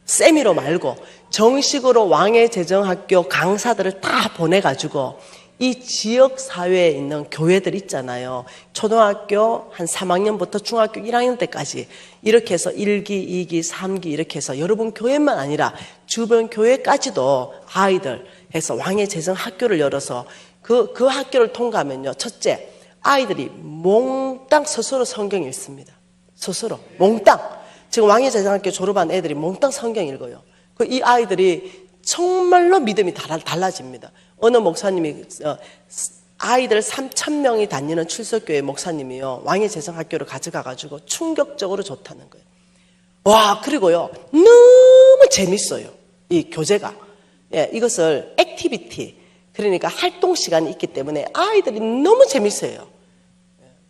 세미로 말고 정식으로 왕의 재정학교 강사들을 다 보내가지고 이 지역사회에 있는 교회들 있잖아요. 초등학교 한 3학년부터 중학교 1학년 때까지 이렇게 해서 1기, 2기, 3기 이렇게 해서 여러분 교회만 아니라 주변 교회까지도 아이들 해서 왕의 재정학교를 열어서 그 학교를 통과하면요. 첫째, 아이들이 몽땅 스스로 성경 읽습니다. 스스로 몽땅. 지금 왕의 재정학교 졸업한 애들이 몽땅 성경 읽어요. 이 아이들이 정말로 믿음이 달라집니다. 어느 목사님이 아이들 3,000명이 다니는 출석교회 목사님이요, 왕의 재성학교를 가져가가지고 충격적으로 좋다는 거예요. 와, 그리고요, 너무 재밌어요, 이 교재가. 예, 이것을 액티비티, 그러니까 활동 시간이 있기 때문에 아이들이 너무 재밌어요.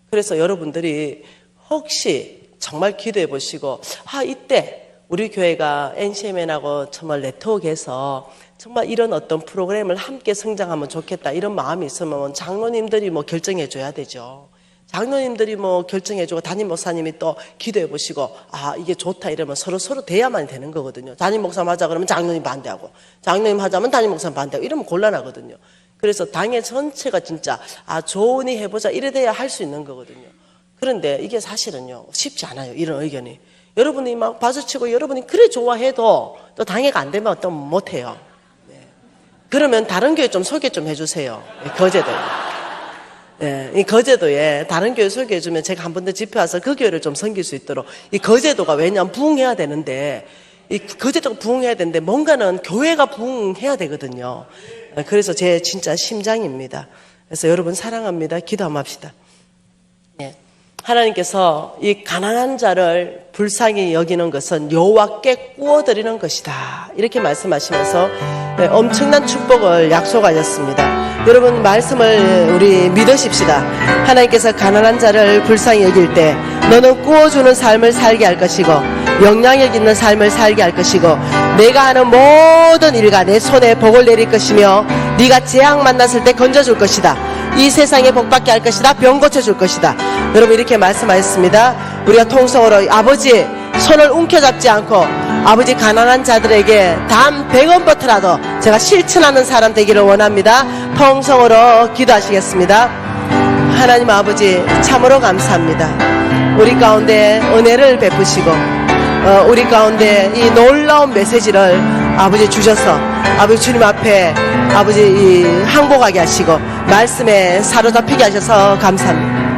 그래서 여러분들이 혹시 정말 기도해 보시고, 이때 우리 교회가 NCMN하고 정말 네트워크해서 정말 이런 어떤 프로그램을 함께 성장하면 좋겠다, 이런 마음이 있으면 장로님들이 뭐 결정해 줘야 되죠. 장로님들이 뭐 결정해 주고 담임 목사님이 또 기도해 보시고, 이게 좋다 이러면 서로 돼야만 되는 거거든요. 담임 목사님 하자 그러면 장로님 반대하고, 장로님 하자면 담임 목사님 반대하고, 이러면 곤란하거든요. 그래서 당회 전체가 진짜 좋으니 해보자 이래 돼야 할 수 있는 거거든요. 그런데 이게 사실은요, 쉽지 않아요, 이런 의견이. 여러분이 막 봐주치고 여러분이 그래 좋아해도 또 당회가 안 되면 또 못해요. 그러면 다른 교회 좀 소개 좀 해주세요. 거제도. 예, 이 거제도에 다른 교회 소개해주면 제가 한 번 더 집회 와서 그 교회를 좀 섬길 수 있도록. 이 거제도가 왜냐면 부흥해야 되는데, 이 거제도가 부흥해야 되는데 뭔가는 교회가 부흥해야 되거든요. 그래서 제 진짜 심장입니다. 그래서 여러분 사랑합니다. 기도 한번 합시다. 예. 하나님께서 이 가난한 자를 불쌍히 여기는 것은 여호와께 구워드리는 것이다, 이렇게 말씀하시면서 엄청난 축복을 약속하셨습니다. 여러분 말씀을 우리 믿으십시다. 하나님께서 가난한 자를 불쌍히 여길 때 너는 구워주는 삶을 살게 할 것이고 영향력 있는 삶을 살게 할 것이고 내가 하는 모든 일과 내 손에 복을 내릴 것이며 네가 재앙 만났을 때 건져줄 것이다. 이 세상에 복받게 할 것이다. 병 고쳐줄 것이다. 여러분 이렇게 말씀하셨습니다. 우리가 통성으로 아버지 손을 움켜잡지 않고 아버지 가난한 자들에게 단 100원부터라도 제가 실천하는 사람 되기를 원합니다. 통성으로 기도하시겠습니다. 하나님 아버지 참으로 감사합니다. 우리 가운데 은혜를 베푸시고 우리 가운데 이 놀라운 메시지를 아버지 주셔서 아버지 주님 앞에 아버지 항복하게 하시고 말씀에 사로잡히게 하셔서 감사합니다.